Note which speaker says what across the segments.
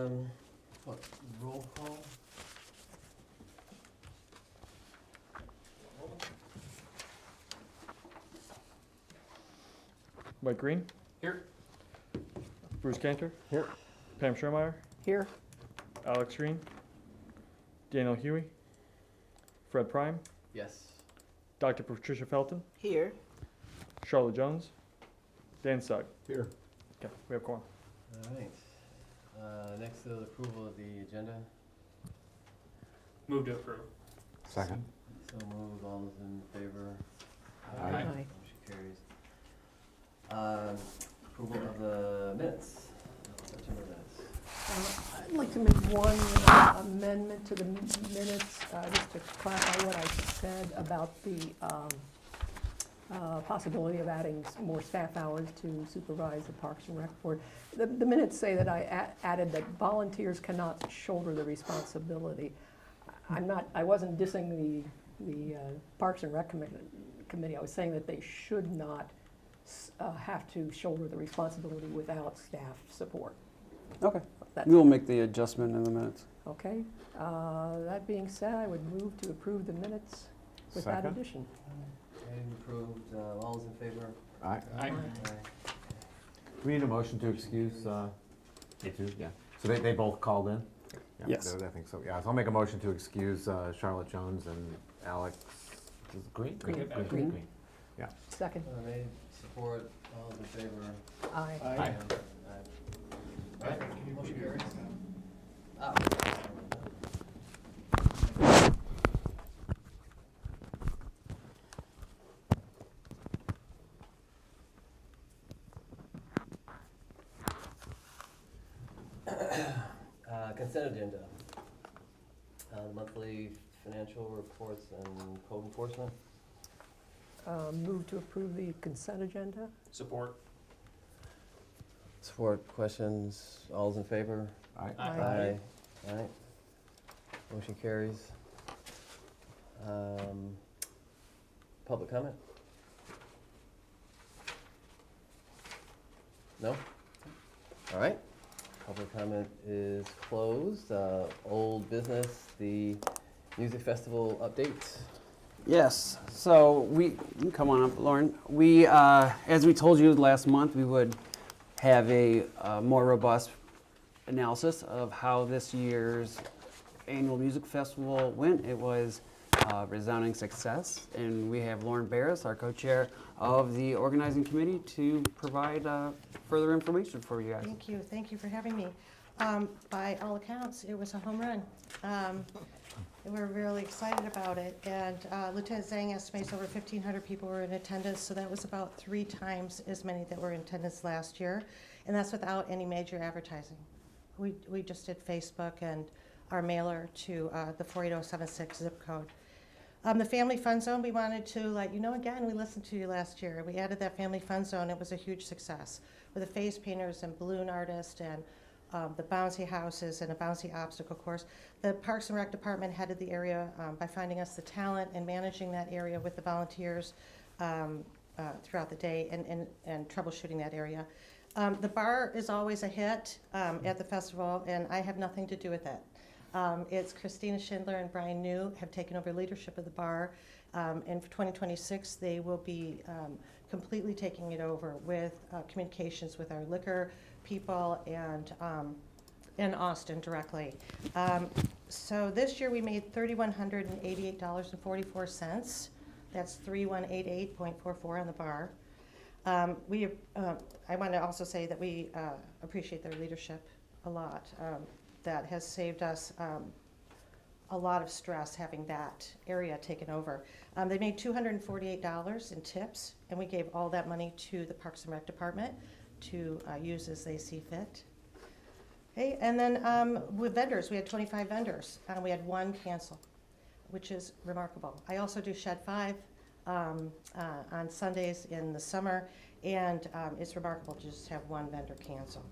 Speaker 1: What, roll call?
Speaker 2: Mike Green,
Speaker 3: Here.
Speaker 2: Bruce Cantor,
Speaker 4: Here.
Speaker 2: Pam Schermeyer,
Speaker 5: Here.
Speaker 2: Alex Green, Daniel Huey, Fred Prime,
Speaker 1: Yes.
Speaker 2: Dr. Patricia Felton,
Speaker 5: Here.
Speaker 2: Charlotte Jones, Dan Sugg.
Speaker 4: Here.
Speaker 2: Okay, we have quorum.
Speaker 1: All right. Next, the approval of the agenda.
Speaker 3: Move to approve.
Speaker 4: Second.
Speaker 1: So moved. All those in favor?
Speaker 4: Aye.
Speaker 1: Motion carries. Approval of the minutes. September minutes.
Speaker 5: I'd like to make one amendment to the minutes, just to clarify what I said about the possibility of adding more staff hours to supervise the Parks and Rec Board. The minutes say that I added that volunteers cannot shoulder the responsibility. I wasn't dissing the Parks and Rec Committee. I was saying that they should not have to shoulder the responsibility without staff support.
Speaker 6: Okay,
Speaker 5: That's
Speaker 6: we will make the adjustment in the minutes.
Speaker 5: Okay, that being said, I would move to approve the minutes with that
Speaker 4: Second.
Speaker 5: addition.
Speaker 1: Okay, approved. All those in favor?
Speaker 4: Aye.
Speaker 3: Aye.
Speaker 1: Aye.
Speaker 4: We need a motion to excuse, they do, yeah. So they both called in? Yeah,
Speaker 6: Yes.
Speaker 4: I think so, yeah. So I'll make a motion to excuse Charlotte Jones and Alex Green?
Speaker 5: Green.
Speaker 4: Yeah.
Speaker 5: Second.
Speaker 1: Made, support. All those in favor?
Speaker 5: Aye.
Speaker 3: Aye.
Speaker 1: Right, motion carries. Ah. Consent agenda. Monthly financial reports and code enforcement.
Speaker 5: Move to approve the consent agenda.
Speaker 3: Support.
Speaker 1: Support, questions, all's in favor?
Speaker 4: Aye.
Speaker 5: Aye.
Speaker 1: Aye. Motion carries. Public comment? No? All right. Public comment is closed. Old business, the music festival update.
Speaker 6: Yes, so you can come on up, Lauren. We, as we told you last month, we would have a more robust analysis of how this year's annual music festival went. It was a resounding success, and we have Lauren Barris, our co-chair of the organizing committee, to provide further information for you guys.
Speaker 7: Thank you for having me. By all accounts, it was a home run. We're really excited about it, and Lieutenant Zhang estimates over 1,500 people were in attendance, so that was about 3 times as many that were in attendance last year, and that's without any major advertising. We just did Facebook and our mailer to the 48076 zip code. The Family Fun Zone, we wanted to let you know again, we listened to you last year. We added that Family Fun Zone. It was a huge success with the face painters and balloon artists and the bouncy houses and a bouncy obstacle course. The Parks and Rec Department headed the area by finding us the talent and managing that area with the volunteers throughout the day and troubleshooting that area. The bar is always a hit at the festival, and I have nothing to do with it. It's Christina Schindler and Brian New have taken over leadership of the bar, and for 2026 they will be completely taking it over with communications with our liquor people and Austin directly. So this year we made $3,188.44. That's 3188.44 on the bar. I want to also say that we appreciate their leadership a lot. That has saved us a lot of stress having that area taken over. They made $248 in tips, and we gave all that money to the Parks and Rec Department to use as they see fit. Okay, and then with vendors, we had 25 vendors. We had 1 cancel, which is remarkable. I also do Shed 5 on Sundays in the summer, and it's remarkable to just have 1 vendor cancel.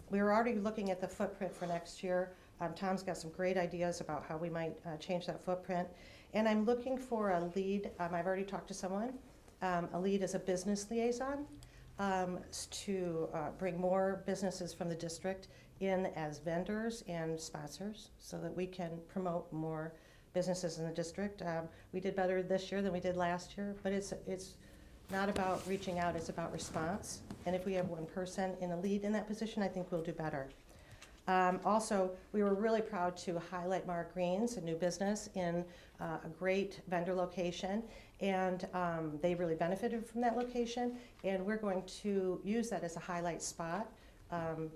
Speaker 7: We were already looking at the footprint for next year. Tom's got some great ideas about how we might change that footprint. And I'm looking for a lead. I've already talked to someone. A lead is a business liaison. to bring more businesses from the district in as vendors and sponsors so that we can promote more businesses in the district. We did better this year than we did last year, but it's not about reaching out, it's about response. And if we have one person in the lead in that position, I think we'll do better. Also, we were really proud to highlight Mark Green's, a new business in a great vendor location, and they really benefited from that location, and we're going to use that as a highlight spot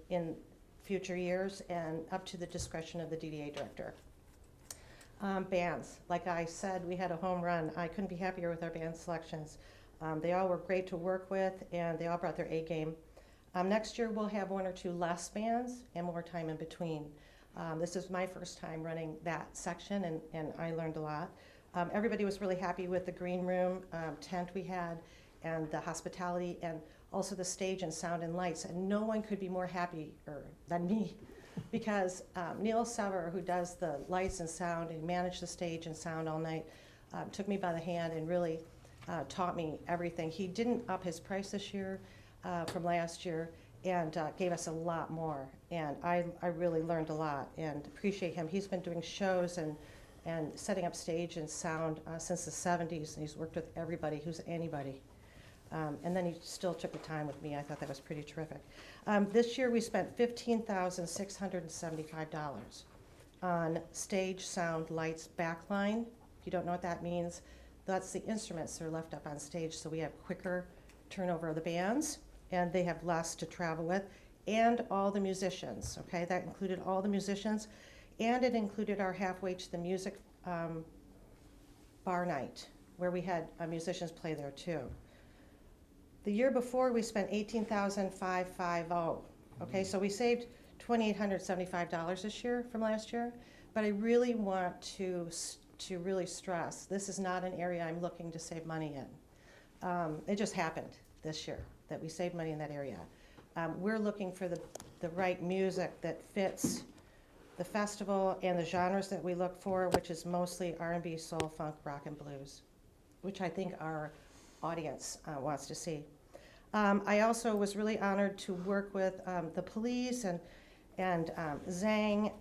Speaker 7: in future years and up to the discretion of the DDA director. Bands, like I said, we had a home run. I couldn't be happier with our band selections. They all were great to work with, and they all brought their A game. Next year, we'll have one or two less bands and more time in between. This is my first time running that section, and I learned a lot. Everybody was really happy with the green room tent we had, and the hospitality, and also the stage and sound and lights. And no one could be more happy than me, because Neil Sever, who does the lights and sound and managed the stage and sound all night, took me by the hand and really taught me everything. He didn't up his price this year from last year, and gave us a lot more. And I really learned a lot and appreciate him. He's been doing shows and setting up stage and sound since the 70s, and he's worked with everybody who's anybody. And then he still took the time with me. I thought that was pretty terrific. This year we spent $15,675 on stage, sound, lights, backline. If you don't know what that means, that's the instruments that are left up on stage, so we have quicker turnover of the bands, and they have less to travel with, and all the musicians, okay? That included all the musicians, and it included our halfway to the music bar night, where we had musicians play there too. The year before, we spent $18,550, okay? So we saved $2,875 this year from last year, but I really want to really stress, this is not an area I'm looking to save money in. It just happened this year that we saved money in that area. We're looking for the right music that fits the festival and the genres that we look for, which is mostly R&B, soul, funk, rock, and blues, which I think our audience wants to see. I also was really honored to work with the police and Zhang.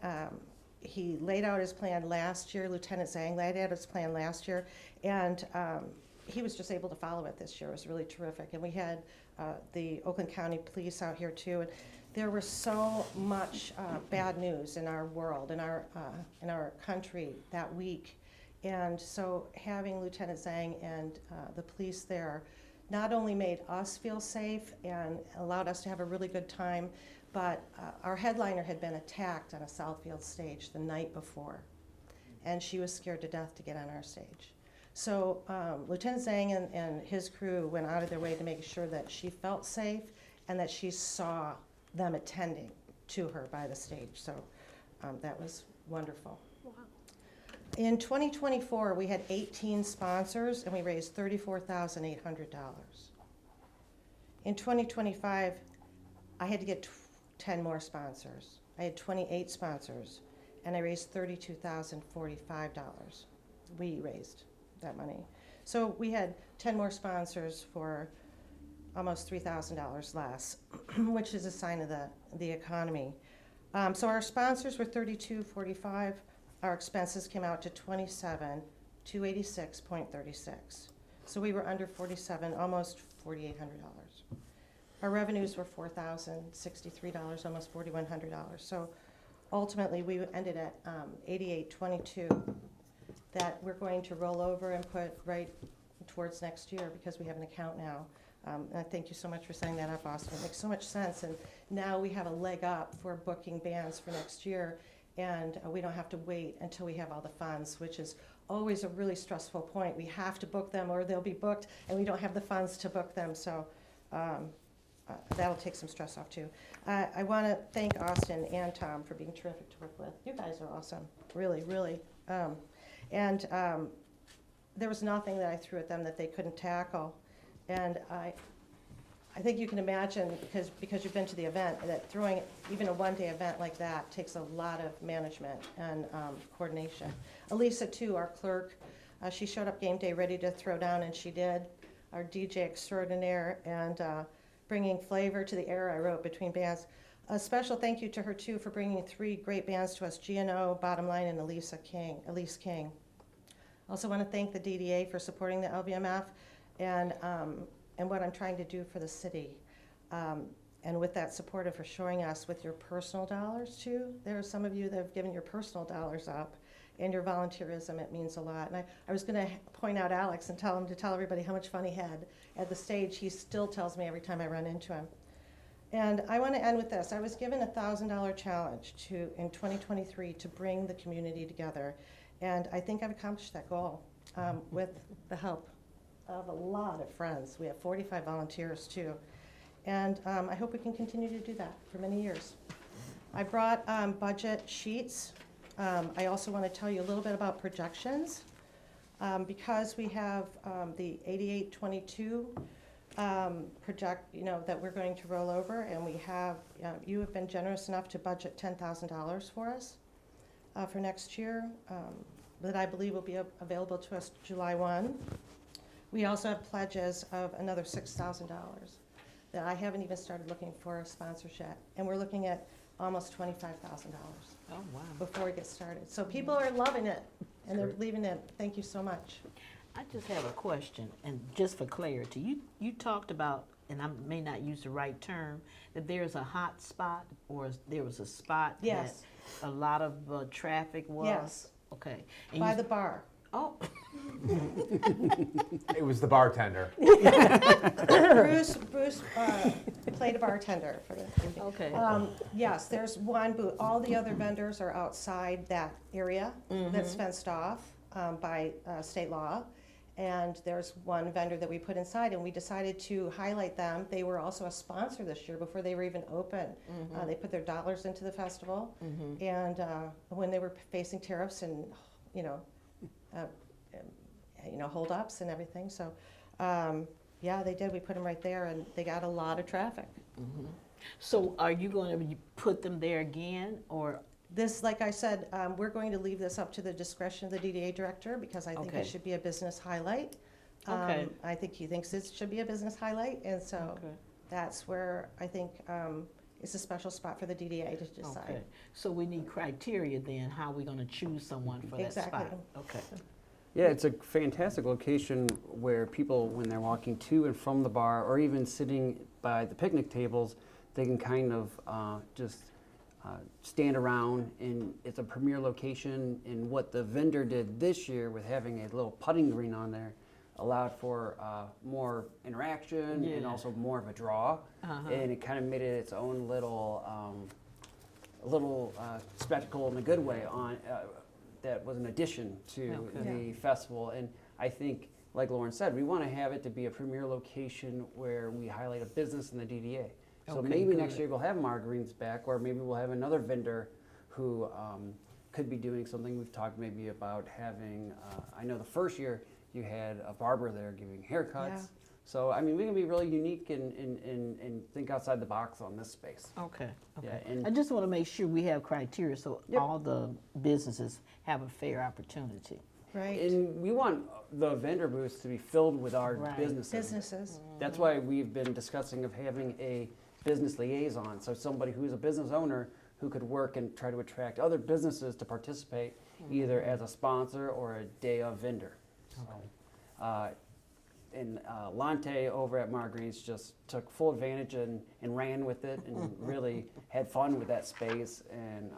Speaker 7: He laid out his plan last year, Lieutenant Zhang laid out his plan last year, and he was just able to follow it this year. It was really terrific. And we had the Oakland County Police out here too. And there was so much bad news in our world, in our country that week. And so having Lieutenant Zhang and the police there not only made us feel safe and allowed us to have a really good time, but our headliner had been attacked on a Southfield stage the night before. And she was scared to death to get on our stage. So Lieutenant Zhang and his crew went out of their way to make sure that she felt safe and that she saw them attending to her by the stage. So that was wonderful.
Speaker 5: Wow.
Speaker 7: In 2024, we had 18 sponsors and we raised $34,800. In 2025, I had to get 10 more sponsors. I had 28 sponsors and I raised $32,045. We raised that money. So we had 10 more sponsors for almost $3,000 less, which is a sign of the economy. So our sponsors were $32,445. Our expenses came out to $27,286.36. So we were under $47, almost $4,800. Our revenues were $4,063, almost $4,100. So ultimately, we ended at $88,22 that we're going to roll over and put right towards next year because we have an account now. And I thank you so much for setting that up, Austin. It makes so much sense. And now we have a leg up for booking bands for next year. And we don't have to wait until we have all the funds, which is always a really stressful point. We have to book them or they'll be booked, and we don't have the funds to book them. So that'll take some stress off too. I want to thank Austin and Tom for being terrific to work with. You guys are awesome, really, really. There was nothing that I threw at them that they couldn't tackle. And I think you can imagine, because you've been to the event, that throwing even a one-day event like that takes a lot of management and coordination. Elisa, too, our clerk, she showed up game day ready to throw down, and she did. Our DJ extraordinaire, and bringing flavor to the air, I wrote, between bands. A special thank you to her, too, for bringing 3 great bands to us, G&O, Bottom Line, and Elise King. Also want to thank the DDA for supporting the LVMF and what I'm trying to do for the city. And with that support and for showing us with your personal dollars, too. There are some of you that have given your personal dollars up and your volunteerism. It means a lot. And I was going to point out Alex and tell him to tell everybody how much fun he had at the stage. He still tells me every time I run into him. And I want to end with this. I was given a $1,000 challenge in 2023 to bring the community together. And I think I've accomplished that goal with the help of a lot of friends. We have 45 volunteers, too. And I hope we can continue to do that for many years. I brought budget sheets. I also want to tell you a little bit about projections. Because we have the 8822 project, that we're going to roll over, and we have, you have been generous enough to budget $10,000 for us for next year, that I believe will be available to us July 1. We also have pledges of another $6,000 that I haven't even started looking for a sponsorship, and we're looking at almost $25,000
Speaker 3: Oh, wow.
Speaker 7: before we get started. So people are loving it, and they're believing it. Thank you so much.
Speaker 3: I just have a question, and just for clarity, you talked about, and I may not use the right term, that there's a hot spot, or there was a spot
Speaker 7: Yes.
Speaker 3: that a lot of traffic was?
Speaker 7: Yes.
Speaker 3: Okay. And
Speaker 7: By
Speaker 3: you-
Speaker 7: the bar.
Speaker 3: Oh,
Speaker 4: It was the bartender.
Speaker 7: Bruce played a bartender for the evening.
Speaker 3: okay.
Speaker 7: Yes, there's one booth. All the other vendors are outside that area that's fenced off by state law. And there's one vendor that we put inside, and we decided to highlight them. They were also a sponsor this year before they were even open. They put their dollars into the festival. And when they were facing tariffs and, holdups and everything. So, yeah, they did. We put them right there, and they got a lot of traffic.
Speaker 3: So are you going to put them there again, or?
Speaker 7: This, like I said, we're going to leave this up to the discretion of the DDA director because I think
Speaker 3: Okay.
Speaker 7: it should be a business highlight.
Speaker 3: Okay.
Speaker 7: I think he thinks it should be a business highlight, and so
Speaker 3: Okay.
Speaker 7: that's where I think it's a special spot for the DDA to decide.
Speaker 3: Okay, so we need criteria then, how we're gonna choose someone for that
Speaker 7: Exactly.
Speaker 3: spot? Okay.
Speaker 6: Yeah, it's a fantastic location where people, when they're walking to and from the bar, or even sitting by the picnic tables, they can kind of just stand around, and it's a premier location. And what the vendor did this year with having a little putting green on there allowed for more interaction and
Speaker 3: Yeah.
Speaker 6: also more of a draw. And it kind of made it its own little spectacle in a good way on that was an addition to
Speaker 3: Okay.
Speaker 6: the festival. And I think, like Lauren said, we want to have it to be a premier location where we highlight a business in the DDA. So
Speaker 3: Okay,
Speaker 6: maybe next
Speaker 3: good.
Speaker 6: year we'll have Margarine's back, or maybe we'll have another vendor who could be doing something. We've talked maybe about having, I know the first year you had a barber there giving haircuts.
Speaker 7: Yeah.
Speaker 6: So, I mean, we can be really unique and think outside the box on this space.
Speaker 3: Okay,
Speaker 6: Yeah,
Speaker 3: okay.
Speaker 6: and-
Speaker 3: I just wanna make sure we have criteria so
Speaker 6: Yep.
Speaker 3: all the businesses have a fair opportunity.
Speaker 7: Right?
Speaker 6: And we want the vendor booths to be filled with our
Speaker 3: Right.
Speaker 6: businesses.
Speaker 7: Businesses.
Speaker 6: That's why we've been discussing of having a business liaison, so somebody who's a business owner who could work and try to attract other businesses to participate either as a sponsor or a day of vendor. So, and Lante over at Margarine's just took full advantage and ran with it and really had fun with that space. And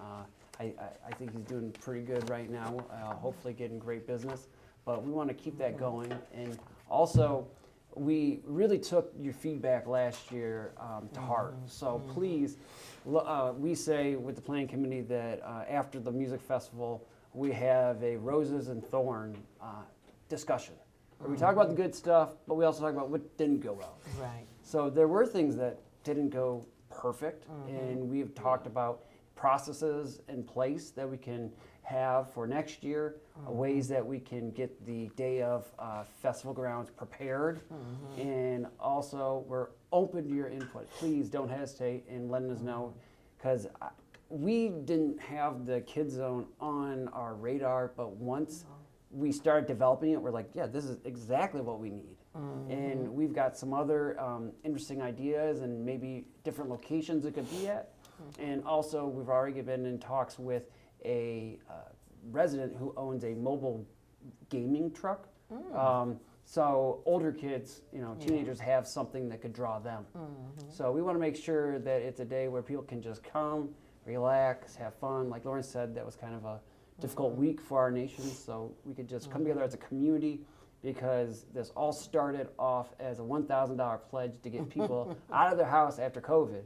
Speaker 6: I think he's doing pretty good right now, hopefully getting great business. But we want to keep that going. And also, we really took your feedback last year to heart. So please, we say with the planning committee that after the music festival, we have a roses and thorn discussion. Where we talk about the good stuff, but we also talk about what didn't go well.
Speaker 3: Right.
Speaker 6: So there were things that didn't go perfect, and we've talked about processes in place that we can have for next year, ways that we can get the day of festival grounds prepared, and also we're open to your input. Please don't hesitate in letting us know, because we didn't have the Kid Zone on our radar, but once we started developing it, we're like, yeah, this is exactly what we need. And we've got some other interesting ideas and maybe different locations it could be at. And also, we've already been in talks with a resident who owns a mobile gaming truck. So older kids, teenagers have something that could draw them. So we want to make sure that it's a day where people can just come, relax, have fun. Like Lauren said, that was kind of a difficult week for our nation, so we could just come together as a community, because this all started off as a $1,000 pledge to get people out of their house after COVID.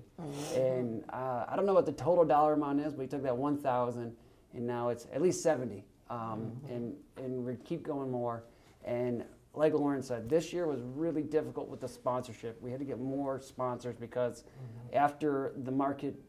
Speaker 6: And I don't know what the total dollar amount is, but we took that 1,000 and now it's at least 70. And we keep going more. And like Lauren said, this year was really difficult with the sponsorship. We had to get more sponsors because after the market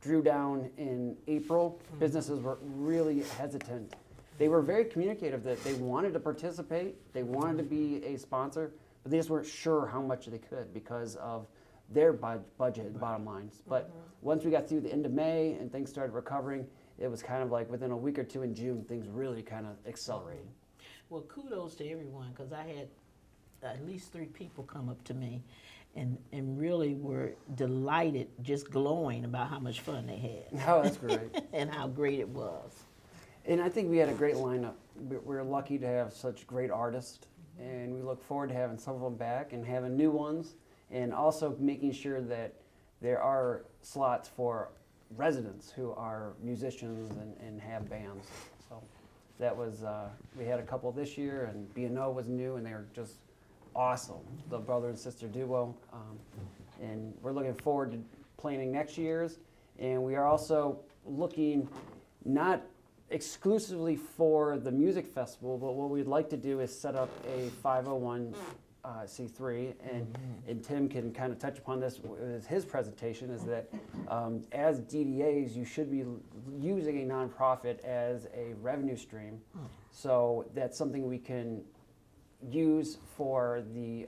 Speaker 6: drew down in April, businesses were really hesitant. They were very communicative that they wanted to participate, they wanted to be a sponsor, but they just weren't sure how much they could because of their budget and bottom lines. But once we got through the end of May and things started recovering, it was kind of like within a week or two in June, things really kind of accelerated.
Speaker 3: Well, kudos to everyone, because I had at least 3 people come up to me and really were delighted, just glowing about how much fun they had.
Speaker 6: Oh, that's great.
Speaker 3: And how great it was.
Speaker 6: And I think we had a great lineup. We're lucky to have such great artists, and we look forward to having some of them back and having new ones, and also making sure that there are slots for residents who are musicians and have bands. So that was, we had a couple this year, and B&O was new, and they were just awesome, the brother and sister duo. And we're looking forward to planning next year's, and we are also looking not exclusively for the music festival, but what we'd like to do is set up a 501c3, and Tim can kind of touch upon this with his presentation, is that as DDAs, you should be using a nonprofit as a revenue stream. So that's something we can use for the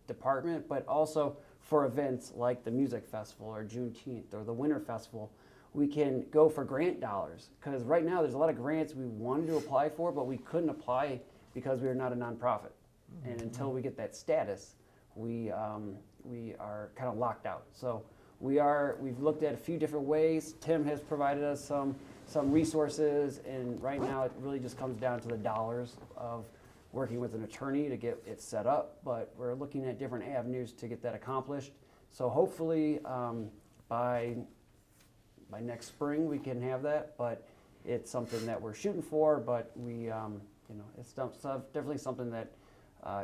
Speaker 6: department, but also for events like the music festival or Juneteenth or the Winter Festival. We can go for grant dollars, because right now there's a lot of grants we wanted to apply for, but we couldn't apply because we are not a nonprofit. And until we get that status, we are kind of locked out. So we've looked at a few different ways. Tim has provided us some resources, and right now it really just comes down to the dollars of working with an attorney to get it set up, but we're looking at different avenues to get that accomplished. So hopefully by next spring we can have that, but it's something that we're shooting for, but we, it's definitely something that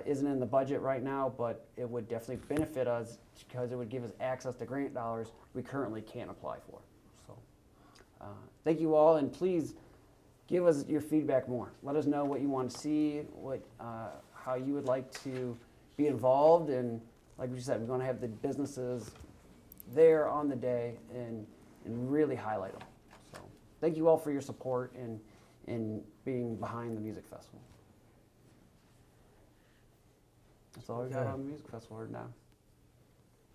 Speaker 6: isn't in the budget right now, but it would definitely benefit us because it would give us access to grant dollars we currently can't apply for. So thank you all, and please give us your feedback more. Let us know what you want to see, how you would like to be involved, and like we said, we're going to have the businesses there on the day and really highlight them. So thank you all for your support and being behind the music festival. That's all we got on the music festival right now.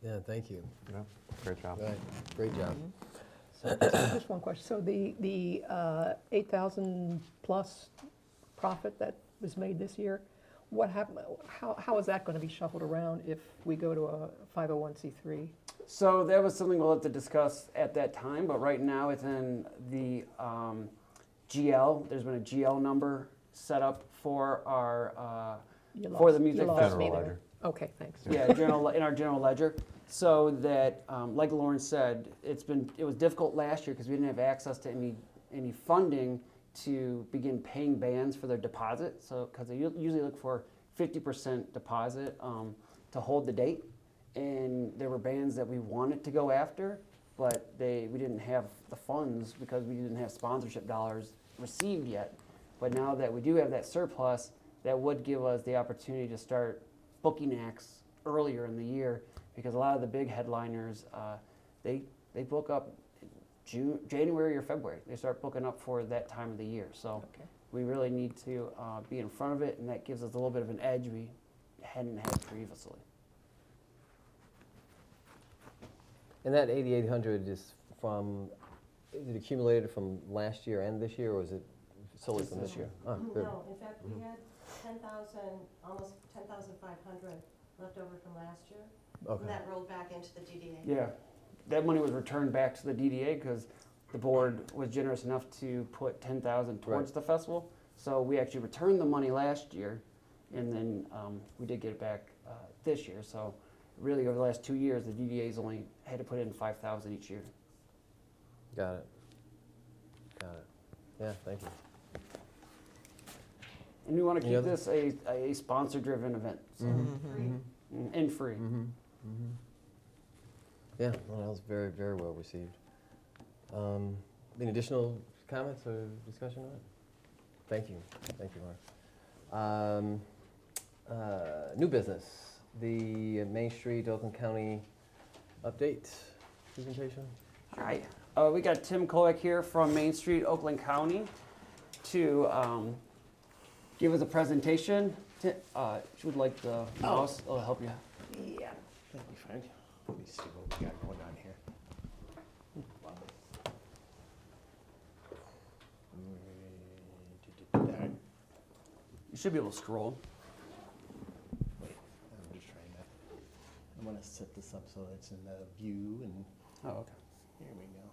Speaker 1: Yeah, thank you.
Speaker 4: Yeah, great job.
Speaker 1: Right, great job.
Speaker 5: So just one question. So the 8,000 plus profit that was made this year, what happened? How is that going to be shuffled around if we go to a 501c3?
Speaker 6: So that was something we'll have to discuss at that time, but right now it's in the GL. There's been a GL number set up for our for the music festival.
Speaker 5: Ledger. Okay, thanks.
Speaker 6: Yeah, in our general ledger. So that, like Lauren said, it was difficult last year because we didn't have access to any funding to begin paying bands for their deposit. So because they usually look for 50% deposit to hold the date, and there were bands that we wanted to go after, but we didn't have the funds because we didn't have sponsorship dollars received yet. But now that we do have that surplus, that would give us the opportunity to start booking acts earlier in the year, because a lot of the big headliners, they book up January or February. They start booking up for that time of the year. So we really need to be in front of it, and that gives us a little bit of an edge we hadn't had previously.
Speaker 1: And that 8,800 is it accumulated from last year and this year, or is it solely from this year? Oh, good.
Speaker 3: No, in fact, we had
Speaker 7: almost 10,500 left over from last year.
Speaker 4: Okay.
Speaker 7: And that rolled back into the DDA.
Speaker 6: Yeah, that money was returned back to the DDA because the board was generous enough to put 10,000 towards the festival. So we actually returned the money last year, and then we did get it back this year. So really, over the last 2 years, the DDA's only had to put in 5,000 each year.
Speaker 1: Got it. Got it. Yeah, thank you.
Speaker 6: And we want to
Speaker 1: Any
Speaker 6: keep
Speaker 1: other-
Speaker 6: this a sponsor-driven event, so,
Speaker 7: Free.
Speaker 6: and free.
Speaker 1: Yeah, well, that was very, very well received. Any additional comments or discussion on it? Thank you. Thank you, Laura. New business, the Main Street, Oakland County update presentation.
Speaker 6: All right, we got Tim Kolek here from Main Street, Oakland County, to give us a presentation. She would like the mouse, I'll help you.
Speaker 5: Yeah.
Speaker 8: Thank you, Frank. Let me see what we got going on here. There.
Speaker 6: You should be able to scroll.
Speaker 8: Wait, I'm just trying to. I'm gonna set this up so it's in the view, and
Speaker 6: Oh, okay.
Speaker 8: here we go.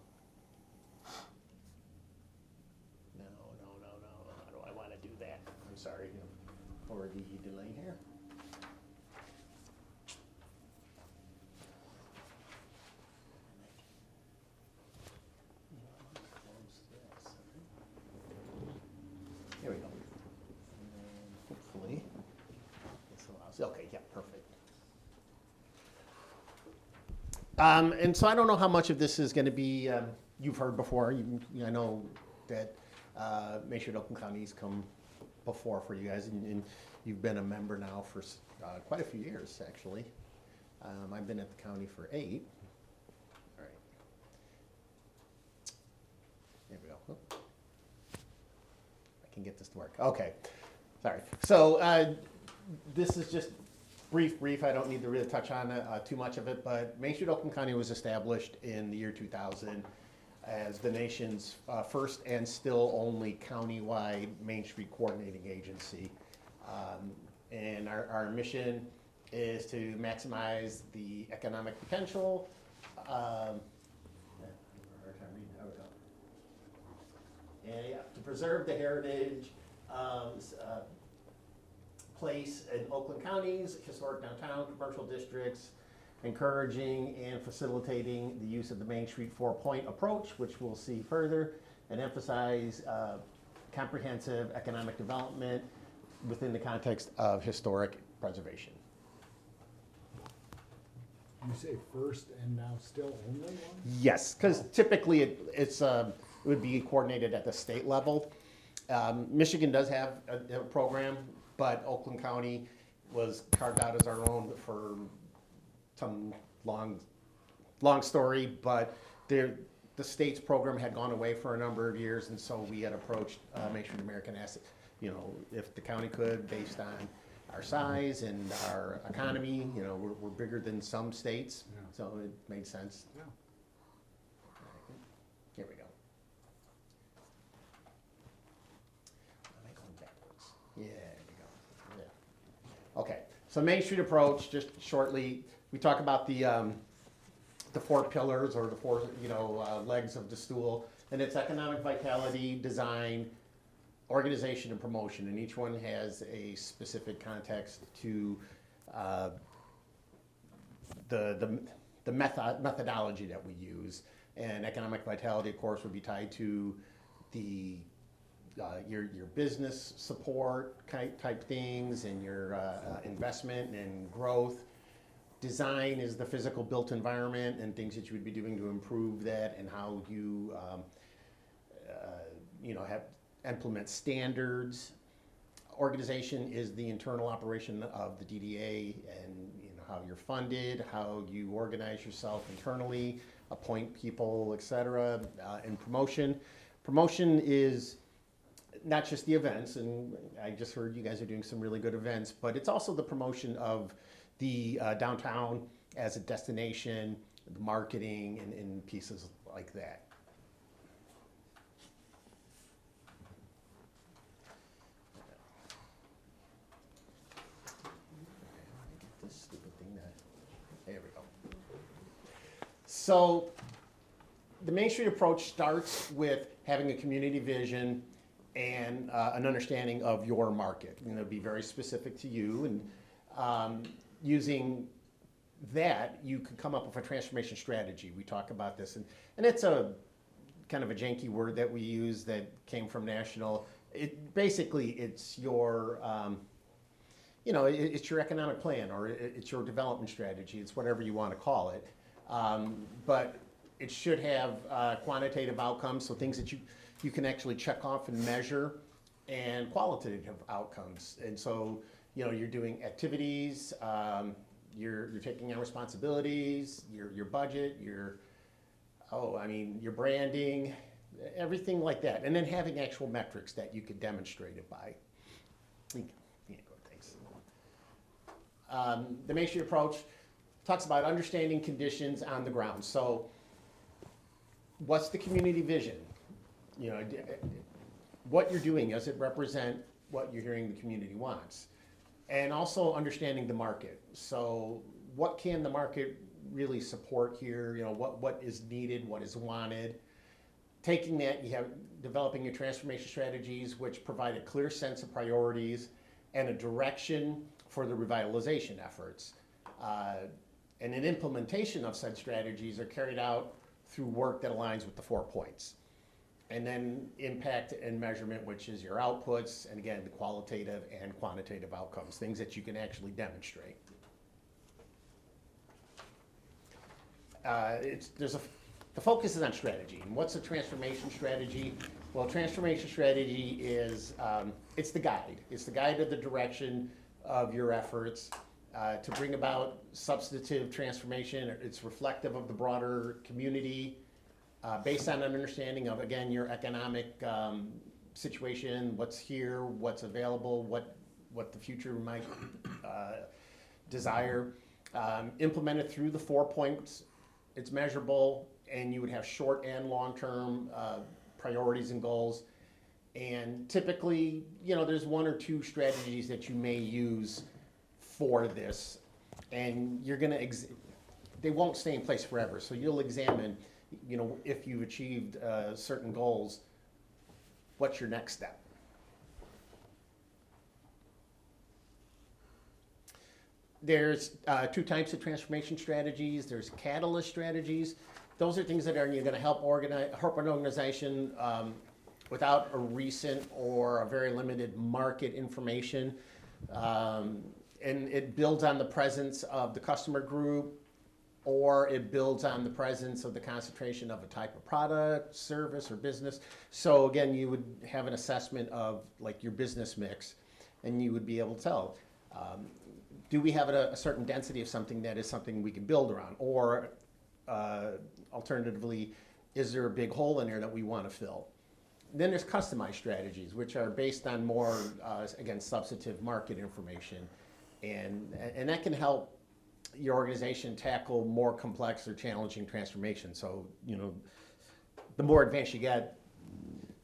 Speaker 8: No. How do I want to do that? I'm sorry for the delay here. Here we go. And hopefully, this allows, okay, yeah, perfect. And so I don't know how much of this is going to be, you've heard before. I know that Main Street Oakland County's come before for you guys, and you've been a member now for quite a few years, actually. I've been at the county for 8. All right. There we go. Oop. I can get this to work. Okay. Sorry. So this is just brief. I don't need to really touch on too much of it, but Main Street Oakland County was established in the year 2000 as the nation's first and still only countywide Main Street coordinating agency. And our mission is to maximize the economic potential. And yeah, to preserve the heritage place in Oakland counties, historic downtown, commercial districts, encouraging and facilitating the use of the Main Street 4-point approach, which we'll see further, and emphasize comprehensive economic development within the context of historic preservation.
Speaker 9: You say first and now still only one?
Speaker 8: Yes, because typically it would be coordinated at the state level. Michigan does have a program, but Oakland County was carved out as our own for some long story, but the state's program had gone away for a number of years, and so we had approached Main Street American Asset, if the county could, based on our size and our economy, we're bigger than some states,
Speaker 9: Yeah.
Speaker 8: so it made sense.
Speaker 9: Yeah.
Speaker 8: Here we go. Am I going backwards? Yeah, there we go. Yeah. Okay, so Main Street approach, just shortly, we talk about the 4 pillars or the 4, legs of the stool, and it's economic vitality, design, organization, and promotion, and each one has a specific context to the methodology that we use. And economic vitality, of course, would be tied to the your business support type things and your investment and growth. Design is the physical built environment and things that you would be doing to improve that, and how you implement standards. Organization is the internal operation of the DDA, and how you're funded, how you organize yourself internally, appoint people, etc. And promotion is not just the events, and I just heard you guys are doing some really good events, but it's also the promotion of the downtown as a destination, the marketing, and pieces like that. So the Main Street approach starts with having a community vision and an understanding of your market. You know, be very specific to you, and using that, you could come up with a transformation strategy. We talk about this, and it's a kind of a janky word that we use that came from national. Basically, it's your, you know, it's your economic plan, or it's your development strategy. It's whatever you want to call it. But it should have quantitative outcomes, so things that you can actually check off and measure, and qualitative outcomes. And so, you know, you're doing activities, you're taking on responsibilities, your budget, your branding, everything like that. And then having actual metrics that you could demonstrate it by. Thanks. The Main Street approach talks about understanding conditions on the ground. So what's the community vision? You know, what you're doing, does it represent what you're hearing the community wants? And also understanding the market. So what can the market really support here? You know, what is needed, what is wanted? Taking that, you have developing your transformation strategies, which provide a clear sense of priorities and a direction for the revitalization efforts. And an implementation of said strategies are carried out through work that aligns with the 4 points. And then impact and measurement, which is your outputs, and again, the qualitative and quantitative outcomes, things that you can actually demonstrate. The focus is on strategy. And what's a transformation strategy? Well, transformation strategy is, it's the guide. It's the guide of the direction of your efforts to bring about substantive transformation. It's reflective of the broader community, based on an understanding of, again, your economic situation, what's here, what's available, what the future might desire. Implemented through the 4 points. It's measurable, and you would have short and long-term priorities and goals. And typically, you know, there's 1 or 2 strategies that you may use for this, and you're gonna, they won't stay in place forever. So you'll examine, you know, if you've achieved certain goals, what's your next step? There's 2 types of transformation strategies. There's catalyst strategies. Those are things that are going to help an organization without a recent or a very limited market information. And it builds on the presence of the customer group, or it builds on the presence of the concentration of a type of product, service, or business. So again, you would have an assessment of like your business mix, and you would be able to tell, do we have a certain density of something that is something we can build around? Or alternatively, is there a big hole in there that we want to fill? Then there's customized strategies, which are based on more, again, substantive market information. And that can help your organization tackle more complex or challenging transformation. So, you know, the more advanced you get,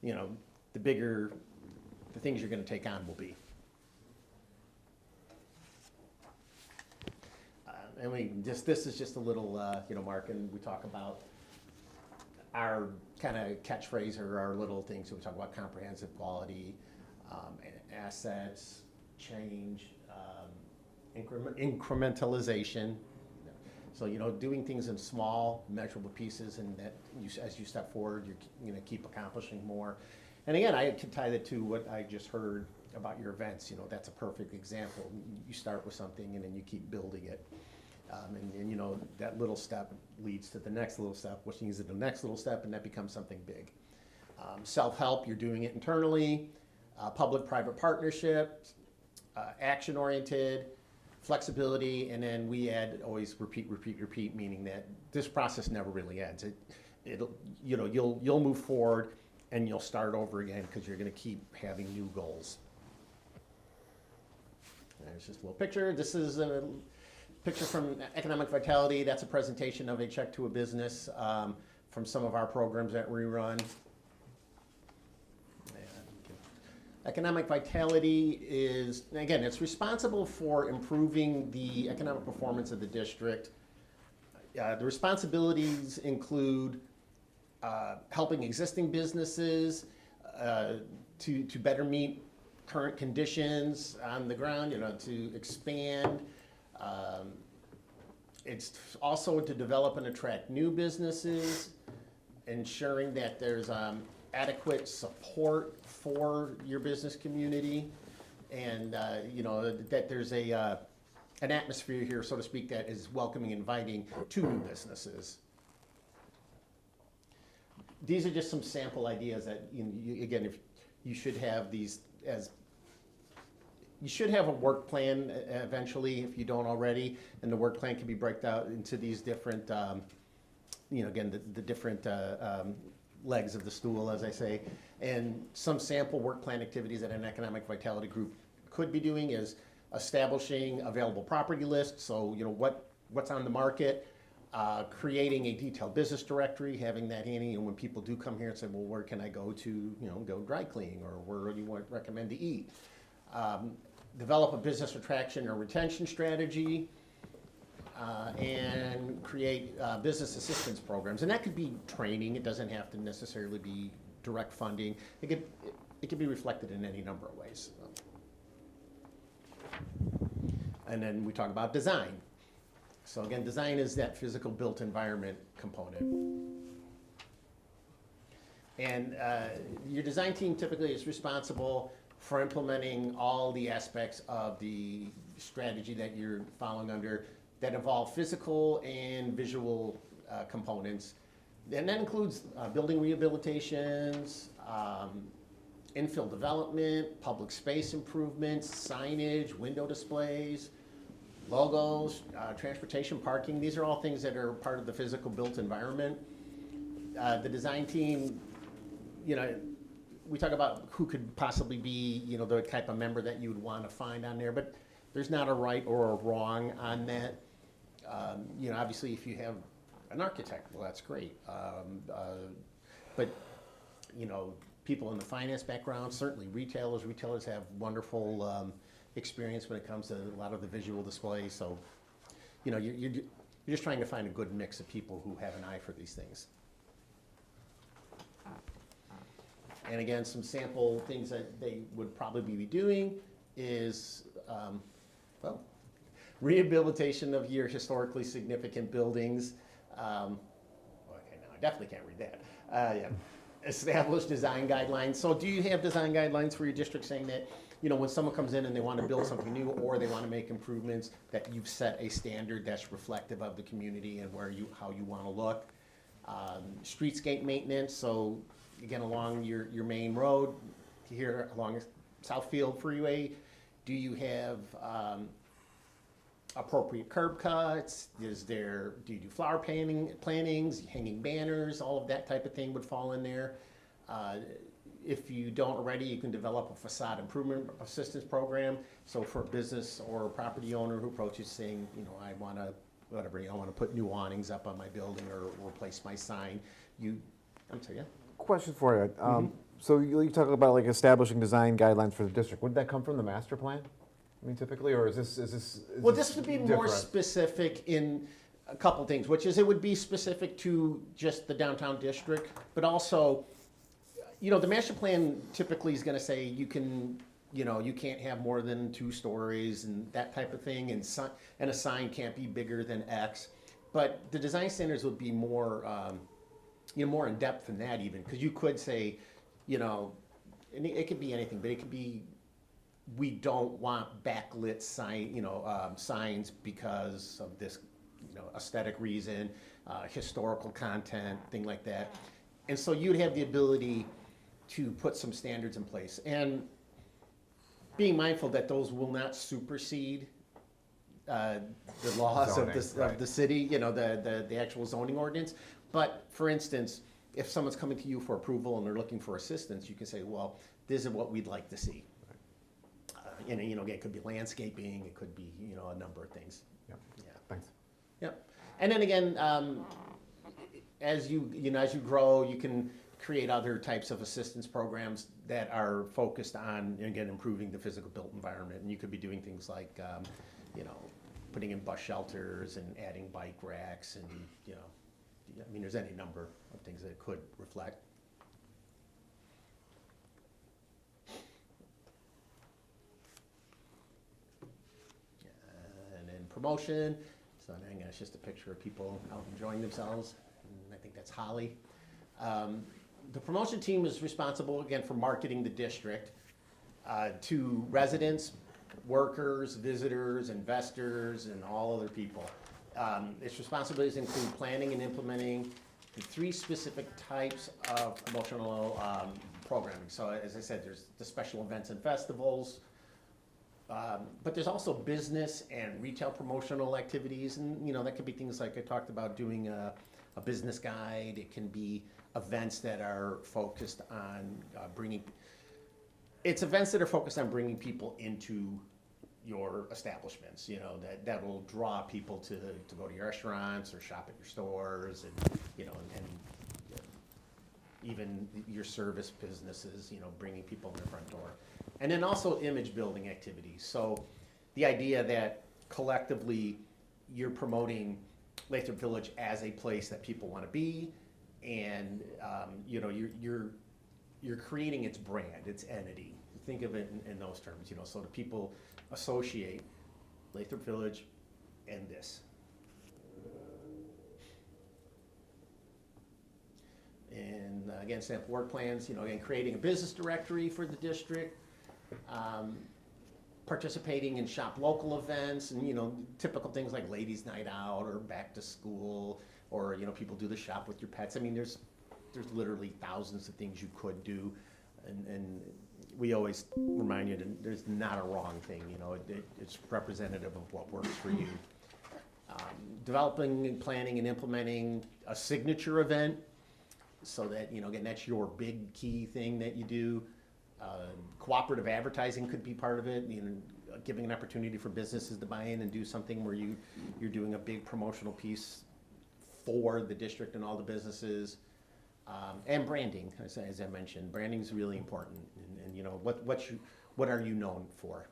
Speaker 8: you know, the bigger the things you're going to take on will be. And this is just a little, you know, mark, and we talk about our kind of catchphrase or our little things. So we talk about comprehensive quality, assets, change, incrementalization. So, you know, doing things in small, measurable pieces, and that as you step forward, you're going to keep accomplishing more. And again, I can tie that to what I just heard about your events. You know, that's a perfect example. You start with something, and then you keep building it. And you know, that little step leads to the next little step, which leads to the next little step, and that becomes something big. Self-help, you're doing it internally. Public-private partnerships, action-oriented, flexibility, and then we add always repeat, meaning that this process never really ends. It'll, you know, you'll move forward and you'll start over again because you're going to keep having new goals. There's just a little picture. This is a picture from Economic Vitality. That's a presentation of a check to a business from some of our programs that we run. Economic Vitality is, again, it's responsible for improving the economic performance of the district The responsibilities include helping existing businesses to better meet current conditions on the ground, to expand. It's also to develop and attract new businesses, ensuring that there's adequate support for your business community, and that there's an atmosphere here, so to speak, that is welcoming and inviting to new businesses. These are just some sample ideas that, again, if you should have these you should have a work plan eventually, if you don't already, and the work plan can be broken out into these different, again, the different legs of the stool, as I say. And some sample work plan activities that an economic vitality group could be doing is establishing available property lists, so what's on the market, creating a detailed business directory, having that handy, and when people do come here and say, well, where can I go to, go dry cleaning, or where do you recommend to eat? Develop a business attraction or retention strategy, and create business assistance programs. And that could be training. It doesn't have to necessarily be direct funding. It could be reflected in any number of ways. And then we talk about design. So again, design is that physical built environment component. And your design team typically is responsible for implementing all the aspects of the strategy that you're following under that involve physical and visual components. And that includes building rehabilitations, infill development, public space improvements, signage, window displays, logos, transportation, parking. These are all things that are part of the physical built environment. The design team, we talk about who could possibly be, the type of member that you would want to find on there, but there's not a right or a wrong on that. Obviously, if you have an architect, well, that's great. But people in the finance background, certainly retailers have wonderful experience when it comes to a lot of the visual displays. So, you're just trying to find a good mix of people who have an eye for these things. And again, some sample things that they would probably be doing is, rehabilitation of your historically significant buildings. Okay, now I definitely can't read that. Yeah. Establish design guidelines. So do you have design guidelines for your district saying that, when someone comes in and they want to build something new or they want to make improvements, that you've set a standard that's reflective of the community and how you want to look? Streetscape maintenance. So again, along your main road here along Southfield Freeway, do you have appropriate curb cuts? Do you do flower plantings, hanging banners? All of that type of thing would fall in there. If you don't already, you can develop a facade improvement assistance program. So for a business or a property owner who approaches saying, I want to put new awnings up on my building or replace my sign. I'm sorry, yeah?
Speaker 4: Question for you. So you talk about like establishing design guidelines for the district. Would that come from the master plan? I mean, typically, or is this?
Speaker 8: Well, this would be more specific in a couple things, which is it would be specific to just the downtown district, but also, the master plan typically is going to say you can't have more than 2 stories and that type of thing, and a sign can't be bigger than X. But the design standards would be more, more in depth than that even, because you could say, and it could be anything, but it could be, we don't want backlit signs because of this, aesthetic reason, historical content, thing like that. And so you'd have the ability to put some standards in place, and being mindful that those will not supersede the laws
Speaker 4: Zoning,
Speaker 8: of the city, the actual zoning ordinance. But for instance, if someone's coming to you for approval and they're looking for assistance, you can say, well, this is what we'd like to see. Again, it could be landscaping, it could be, a number of things.
Speaker 4: Yeah.
Speaker 8: Yeah.
Speaker 4: Thanks.
Speaker 8: Yep. And then again, as you grow, you can create other types of assistance programs that are focused on, again, improving the physical built environment. And you could be doing things like, putting in bus shelters and adding bike racks and, you know, I mean, there's any number of things that it could reflect. And then promotion, so I think that's just a picture of people out enjoying themselves, and I think that's Holly. The promotion team is responsible, again, for marketing the district to residents, workers, visitors, investors, and all other people. Its responsibilities include planning and implementing the 3 specific types of promotional programming. So as I said, there's the special events and festivals, but there's also business and retail promotional activities, and you know, that could be things like I talked about, doing a business guide. It can be events that are focused on events that are focused on bringing people into your establishments, you know, that will draw people to go to your restaurants or shop at your stores, and you know, and even your service businesses, you know, bringing people in their front door. And then also image building activities. So the idea that collectively you're promoting Lathrup Village as a place that people want to be, and you know, you're creating its brand, its entity. Think of it in those terms, you know, so that people associate Lathrup Village and this. And again, sample work plans, you know, again, creating a business directory for the district, participating in shop local events, and you know, typical things like ladies' night out or back to school, or you know, people do the shop with your pets. I mean, there's literally thousands of things you could do, and we always remind you that there's not a wrong thing. You know, it's representative of what works for you. Developing and planning and implementing a signature event, so that, you know, again, that's your big key thing that you do. Cooperative advertising could be part of it, you know, giving an opportunity for businesses to buy in and do something where you're doing a big promotional piece for the district and all the businesses. And branding, as I mentioned, branding is really important. And you know, what are you known for?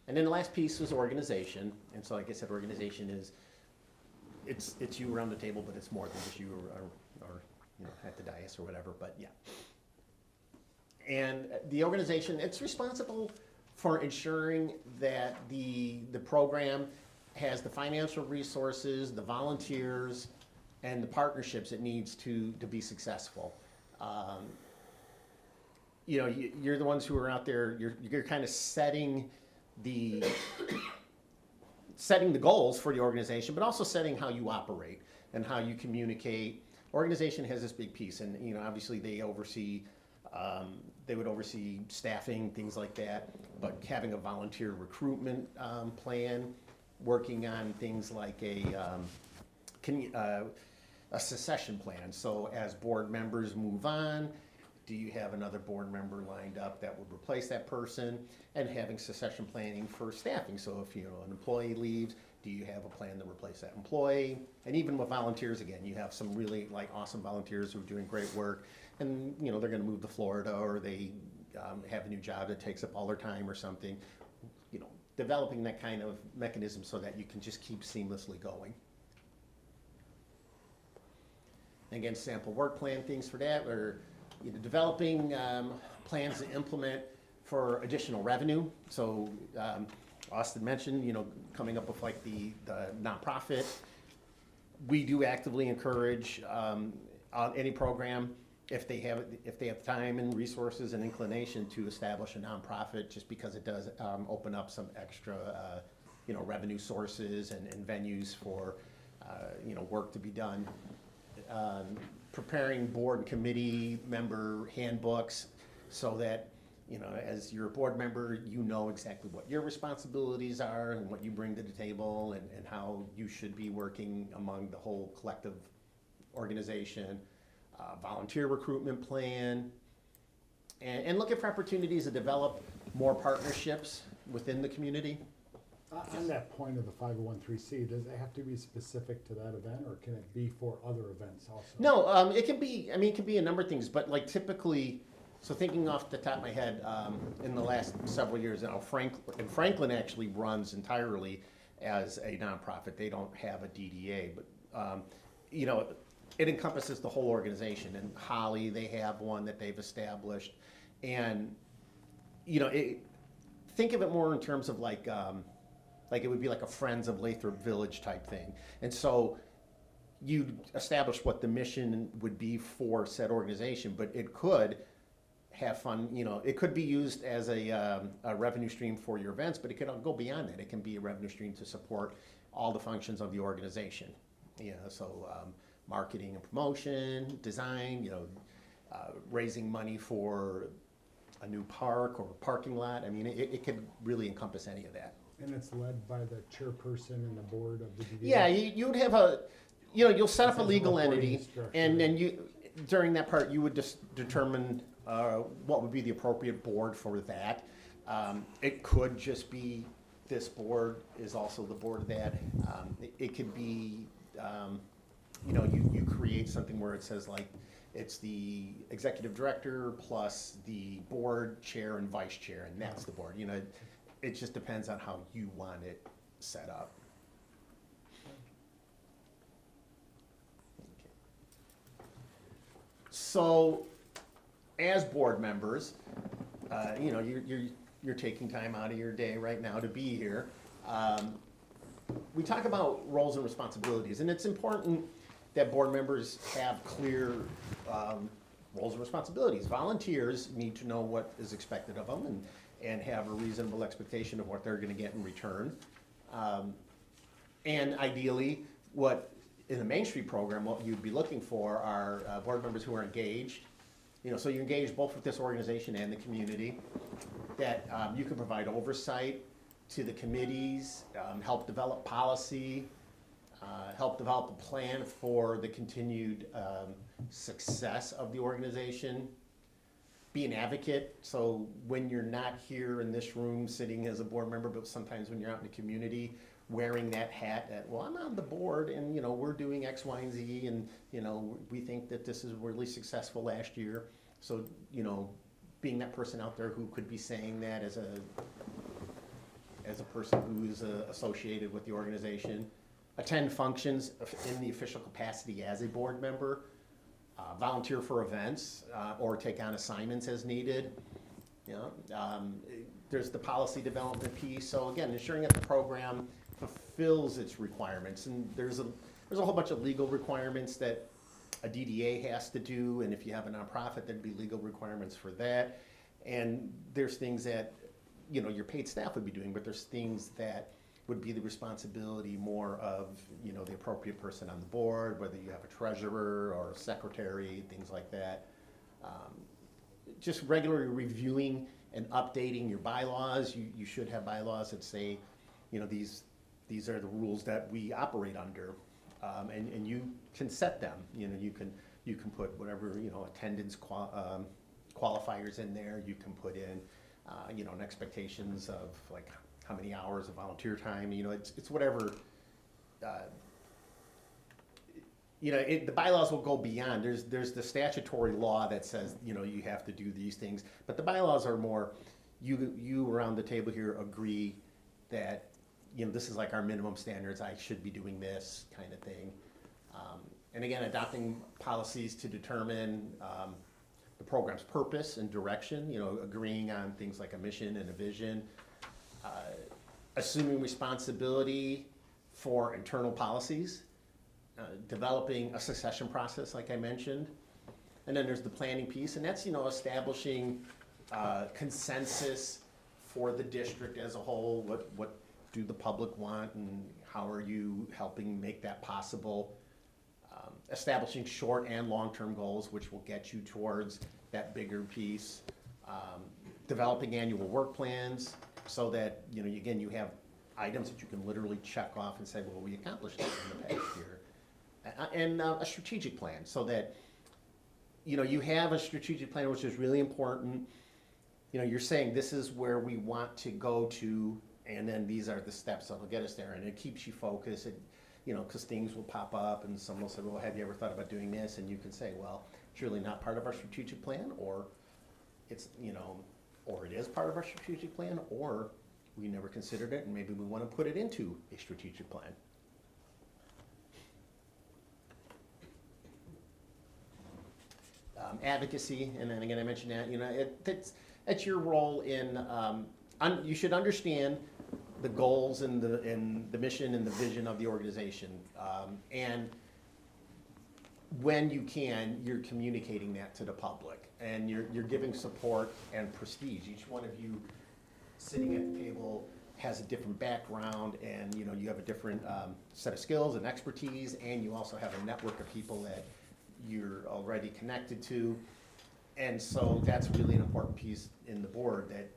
Speaker 8: And then the last piece was organization. And so, like I said, organization is, it's you around the table, but it's more than just you or you know, at the dais or whatever, but yeah. And the organization, it's responsible for ensuring that the program has the financial resources, the volunteers, and the partnerships it needs to be successful. You know, you're the ones who are out there, you're kind of setting the goals for the organization, but also setting how you operate and how you communicate. Organization has this big piece, and you know, obviously they would oversee staffing, things like that, but having a volunteer recruitment plan, working on things like a succession plan. So as board members move on, do you have another board member lined up that would replace that person? And having succession planning for staffing. So if, you know, an employee leaves, do you have a plan to replace that employee? And even with volunteers, again, you have some really like awesome volunteers who are doing great work, and you know, they're going to move to Florida, or they have a new job that takes up all their time or something. You know, developing that kind of mechanism so that you can just keep seamlessly going. And again, sample work plan things for that, or you know, developing plans to implement for additional revenue. So Austin mentioned, you know, coming up with like the nonprofit. We do actively encourage on any program, if they have time and resources and inclination, to establish a nonprofit, just because it does open up some extra you know, revenue sources and venues for you know, work to be done. Preparing board and committee member handbooks, so that, you know, as you're a board member, you know exactly what your responsibilities are and what you bring to the table, and how you should be working among the whole collective organization. Volunteer recruitment plan, and looking for opportunities to develop more partnerships within the community.
Speaker 9: On that point of the 501(c), does it have to be specific to that event, or can it be for other events also?
Speaker 8: No, it can be, I mean, it can be a number of things, but like typically, So thinking off the top of my head, in the last several years now, Franklin actually runs entirely as a nonprofit. They don't have a DDA, but you know, it encompasses the whole organization. And Holly, they have one that they've established, and you know, think of it more in terms of like it would be like a Friends of Lathrup Village type thing. And so you establish what the mission would be for said organization, but it could have fun, you know, it could be used as a revenue stream for your events, but it can go beyond that. It can be a revenue stream to support all the functions of the organization. You know, so marketing and promotion, design, you know, raising money for a new park or parking lot. I mean, it could really encompass any of that.
Speaker 9: And it's led by the chairperson and the board of the DDA?
Speaker 8: Yeah, you would have a, you know, you'll set up a
Speaker 9: It says
Speaker 8: legal
Speaker 9: reporting
Speaker 8: entity,
Speaker 9: structure.
Speaker 8: and then you, during that part, you would just determine what would be the appropriate board for that. It could just be this board is also the board of that. It could be, you know, you create something where it says like, it's the executive director plus the board chair and vice chair, and that's the board. You know, it just depends on how you want it set up. So, as board members, you know, you're taking time out of your day right now to be here. We talk about roles and responsibilities, and it's important that board members have clear roles and responsibilities. Volunteers need to know what is expected of them and have a reasonable expectation of what they're going to get in return. And ideally, what in the Main Street program, what you'd be looking for are board members who are engaged. You know, so you engage both with this organization and the community, that you can provide oversight to the committees, help develop policy, help develop a plan for the continued success of the organization, be an advocate. So when you're not here in this room sitting as a board member, but sometimes when you're out in the community wearing that hat that, well, I'm on the board and, you know, we're doing X, Y, and Z, and, you know, we think that this is really successful last year. So, you know, being that person out there who could be saying that as a person who's associated with the organization, attend functions in the official capacity as a board member, volunteer for events, or take on assignments as needed. You know, there's the policy development piece. So again, ensuring that the program fulfills its requirements, and there's a whole bunch of legal requirements that a DDA has to do, and if you have a nonprofit, there'd be legal requirements for that. And there's things that, you know, your paid staff would be doing, but there's things that would be the responsibility more of, you know, the appropriate person on the board, whether you have a treasurer or a secretary, things like that. Just regularly reviewing and updating your bylaws. You should have bylaws that say, you know, these are the rules that we operate under, and you can set them. You know, you can put whatever, you know, attendance qualifiers in there. You can put in, you know, an expectations of like how many hours of volunteer time. You know, it's whatever. You know, the bylaws will go beyond. There's the statutory law that says, you know, you have to do these things, but the bylaws are more, you around the table here agree that, you know, this is like our minimum standards, I should be doing this kind of thing. And again, adopting policies to determine the program's purpose and direction, you know, agreeing on things like a mission and a vision, assuming responsibility for internal policies, developing a succession process, like I mentioned. And then there's the planning piece, and that's, you know, establishing consensus for the district as a whole. What do the public want, and how are you helping make that possible? Establishing short and long-term goals, which will get you towards that bigger piece. Developing annual work plans so that, you know, again, you have items that you can literally check off and say, well, we accomplished this in the past year. And a strategic plan, so that, you know, you have a strategic plan, which is really important. You know, you're saying this is where we want to go to, and then these are the steps that'll get us there, and it keeps you focused. You know, because things will pop up, and someone will say, well, have you ever thought about doing this? And you can say, well, it's really not part of our strategic plan, or it's, or it is part of our strategic plan, or we never considered it and maybe we want to put it into a strategic plan. Advocacy, and then again, I mentioned that, it's your role in, you should understand the goals and the mission and the vision of the organization. And when you can, you're communicating that to the public, and you're giving support and prestige. Each one of you sitting at the table has a different background, and you have a different set of skills and expertise, and you also have a network of people that you're already connected to. And so that's really an important piece in the board, that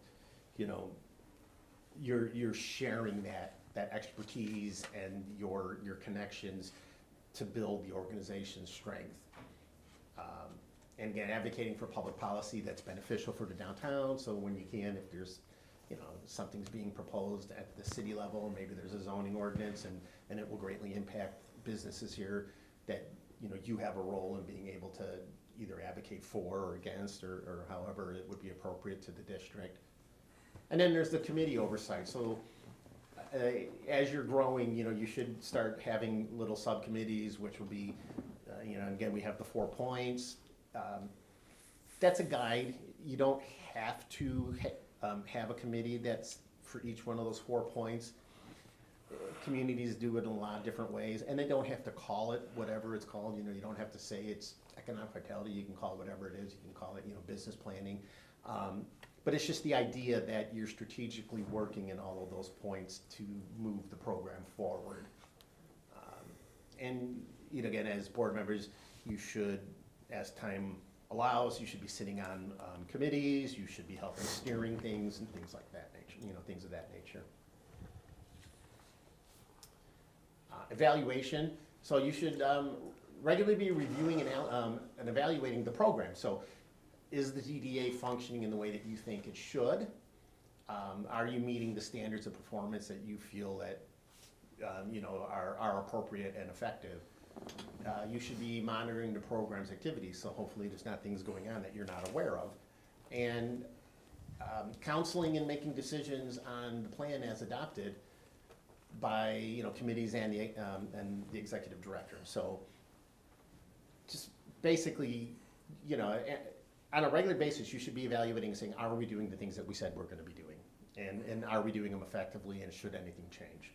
Speaker 8: you're sharing that expertise and your connections to build the organization's strength. And again, advocating for public policy that's beneficial for the downtown, so when you can, if there's something's being proposed at the city level, maybe there's a zoning ordinance and it will greatly impact businesses here, that you have a role in being able to either advocate for or against, or however it would be appropriate to the district. And then there's the committee oversight. So as you're growing, you should start having little subcommittees, which will be, again, we have the 4 points. That's a guide. You don't have to have a committee that's for each one of those 4 points. Communities do it in a lot of different ways, and they don't have to call it whatever it's called. You don't have to say it's economic vitality. You can call it whatever it is. You can call it, business planning. But it's just the idea that you're strategically working in all of those points to move the program forward. And again, as board members, you should, as time allows, you should be sitting on committees. You should be helping steering things and things like that nature. Things of that nature. Evaluation. So you should regularly be reviewing and evaluating the program. So is the DDA functioning in the way that you think it should? Are you meeting the standards of performance that you feel that are appropriate and effective? You should be monitoring the program's activities, so hopefully there's not things going on that you're not aware of. And counseling and making decisions on the plan as adopted by committees and the executive director. So just basically, on a regular basis, you should be evaluating and saying, are we doing the things that we said we're going to be doing? And are we doing them effectively, and should anything change?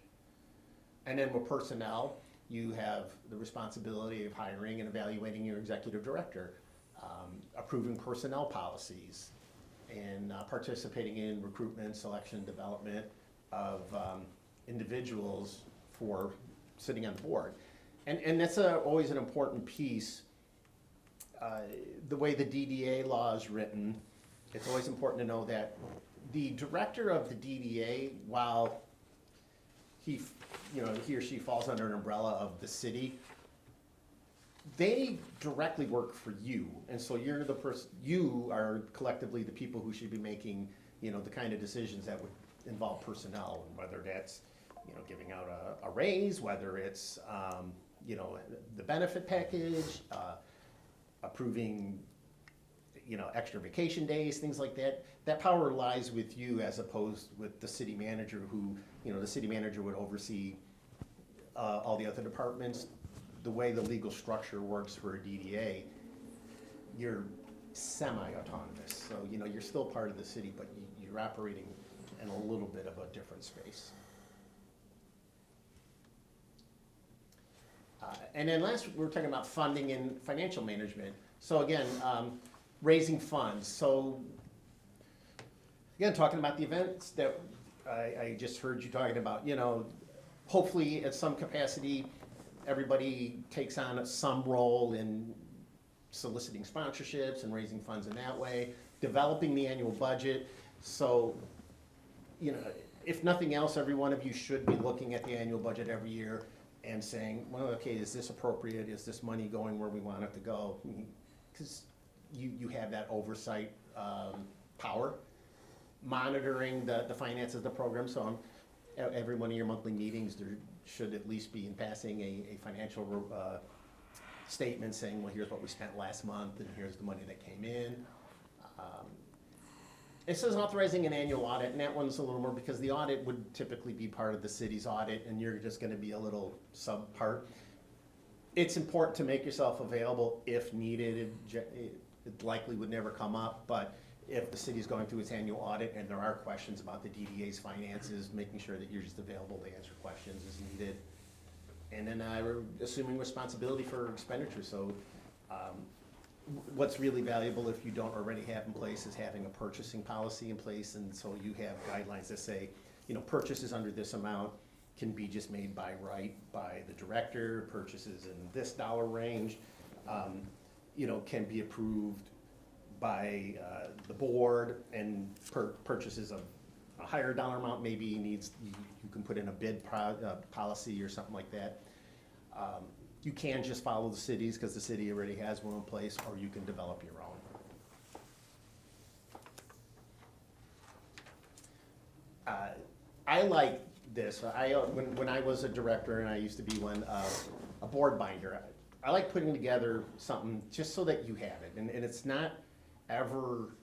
Speaker 8: And then with personnel, you have the responsibility of hiring and evaluating your executive director, approving personnel policies, and participating in recruitment, selection, development of individuals for sitting on the board. And that's always an important piece. The way the DDA law is written, it's always important to know that the director of the DDA, while he or she falls under an umbrella of the city, they directly work for you. And so you're the person, you are collectively the people who should be making, the kind of decisions that would involve personnel, and whether that's, giving out a raise, whether it's, the benefit package, approving, extra vacation days, things like that. That power lies with you, as opposed with the city manager, who, the city manager would oversee all the other departments. The way the legal structure works for a DDA, you're semi-autonomous. So, you're still part of the city, but you're operating in a little bit of a different space. And then last, we were talking about funding and financial management. So again, raising funds. So again, talking about the events that I just heard you talking about, hopefully at some capacity, everybody takes on some role in soliciting sponsorships and raising funds in that way, developing the annual budget. So, if nothing else, every one of you should be looking at the annual budget every year and saying, well, okay, is this appropriate? Is this money going where we want it to go? Because you have that oversight power. Monitoring the finances of the program. So every one of your monthly meetings, there should at least be in passing a financial statement saying, well, here's what we spent last month, and here's the money that came in. It says authorizing an annual audit, and that one's a little more, because the audit would typically be part of the city's audit, and you're just gonna be a little sub-part. It's important to make yourself available if needed. It likely would never come up, but if the city's going through its annual audit and there are questions about the DDA's finances, making sure that you're just available to answer questions as needed. And then we're assuming responsibility for expenditures, so what's really valuable, if you don't already have in place, is having a purchasing policy in place, and so you have guidelines that say, you know, purchases under this amount can be just made by right by the director, purchases in this dollar range, you know, can be approved by the board, and purchases of a higher dollar amount maybe needs, you can put in a bid policy or something like that. You can just follow the cities, because the city already has one in place, or you can develop your own. I like this. When I was a director, and I used to be one, a board binder, I like putting together something just so that you have it. And it's not ever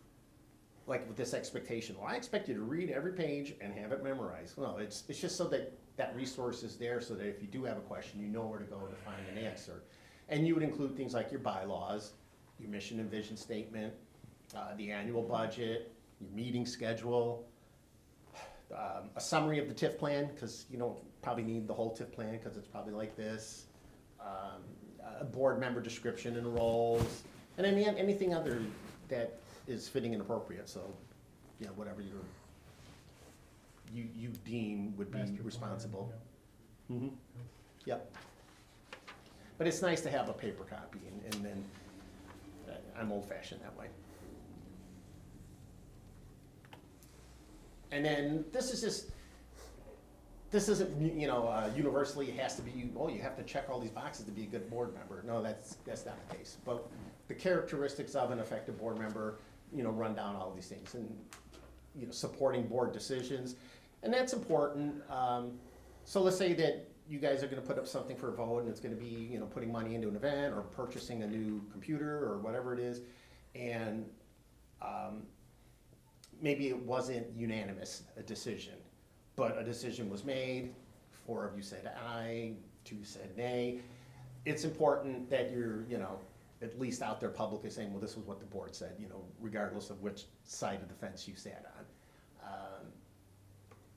Speaker 8: like with this expectation, well, I expect you to read every page and have it memorized. No, it's just so that that resource is there, so that if you do have a question, you know where to go to find an answer. And you would include things like your bylaws, your mission and vision statement, the annual budget, your meeting schedule, a summary of the TIF plan, because you don't probably need the whole TIF plan, because it's probably like this, a board member description and roles, and anything other that is fitting and appropriate. So, you know, whatever you deem would be
Speaker 9: Master plan,
Speaker 8: responsible.
Speaker 9: yeah.
Speaker 8: Mm-hmm. Yep. But it's nice to have a paper copy, and then I'm old-fashioned that way. And then this isn't, you know, universally it has to be, oh, you have to check all these boxes to be a good board member. No, that's not the case. But the characteristics of an effective board member, you know, run down all these things, and, you know, supporting board decisions, and that's important. So let's say that you guys are gonna put up something for a vote, and it's gonna be, you know, putting money into an event, or purchasing a new computer, or whatever it is, and maybe it wasn't unanimous, a decision, but a decision was made, 4 of you said aye, 2 said nay. It's important that you're, you know, at least out there publicly saying, well, this was what the board said, you know, regardless of which side of the fence you sat on.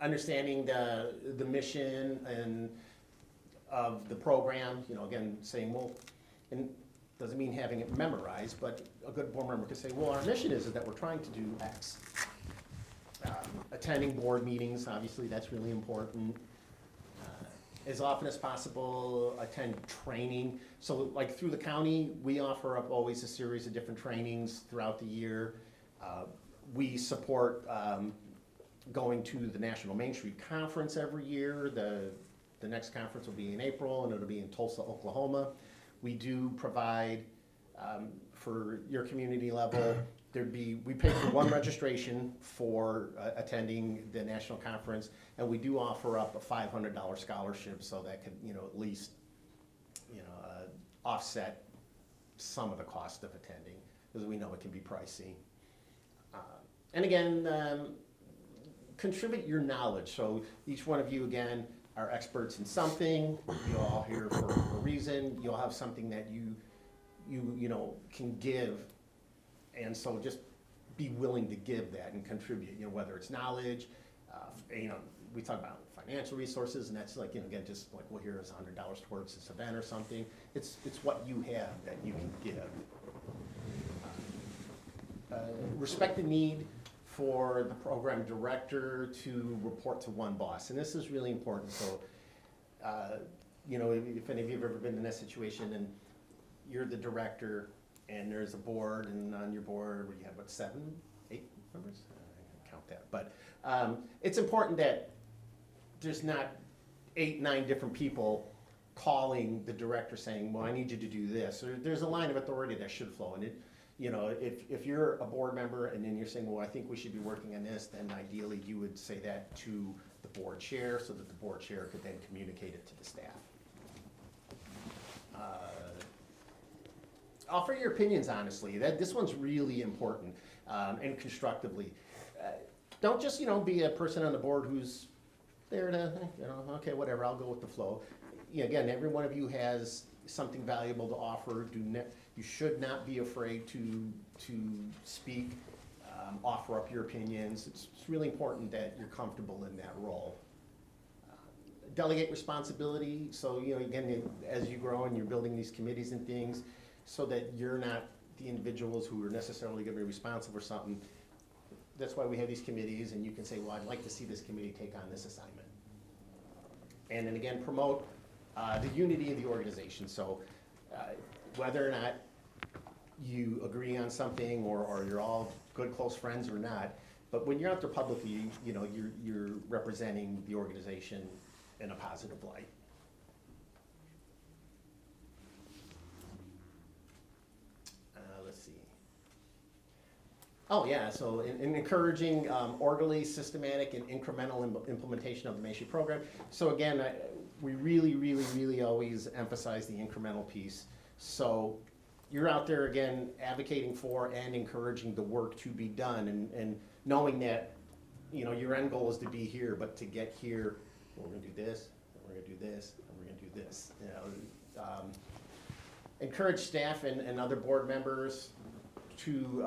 Speaker 8: Understanding the mission and of the program, you know, again, saying, well, and doesn't mean having it memorized, but a good board member could say, well, our mission is that we're trying to do X. Attending board meetings, obviously, that's really important. As often as possible, attend training. So like through the county, we offer up always a series of different trainings throughout the year. We support going to the National Main Street Conference every year. The next conference will be in April, and it'll be in Tulsa, Oklahoma. We do provide, for your community level, we pay for one registration for attending the national conference, and we do offer up a $500 scholarship, so that could, you know, at least, you know, offset some of the cost of attending, because we know it can be pricey. And again, contribute your knowledge. So each one of you, again, are experts in something. You're all here for a reason. You'll have something that you know, can give. And so just be willing to give that and contribute, you know, whether it's knowledge, you know, we talk about financial resources, and that's like, you know, again, just like, well, here is $100 towards this event or something. It's what you have that you can give. Respect the need for the program director to report to one boss, and this is really important. So, you know, if any of you have ever been in that situation, and you're the director, and there's a board, and on your board, you have, what, 7, 8 members? I can't count that. But it's important that there's not 8, 9 different people calling the director saying, well, I need you to do this. Or there's a line of authority that should flow. And it, you know, if you're a board member and then you're saying, well, I think we should be working on this, then ideally you would say that to the board chair, so that the board chair could then communicate it to the staff. Offer your opinions honestly. This one's really important, and constructively. don't just, be a person on the board who's there to, okay, whatever, I'll go with the flow. Again, every one of you has something valuable to offer. You should not be afraid to speak, offer up your opinions. It's really important that you're comfortable in that role. Delegate responsibility, so, again, as you grow and you're building these committees and things, so that you're not the individuals who are necessarily gonna be responsible for something. That's why we have these committees, and you can say, well, I'd like to see this committee take on this assignment. And then again, promote the unity of the organization. So whether or not you agree on something, or you're all good, close friends or not, but when you're out there publicly, you're representing the organization in a positive light. Let's see. Oh yeah, so in encouraging orderly, systematic, and incremental implementation of the Main Street program. So again, we really always emphasize the incremental piece. So you're out there again advocating for and encouraging the work to be done, and knowing that your end goal is to be here, but to get here, we're gonna do this, and we're gonna do this, and we're gonna do this. Encourage staff and other board members to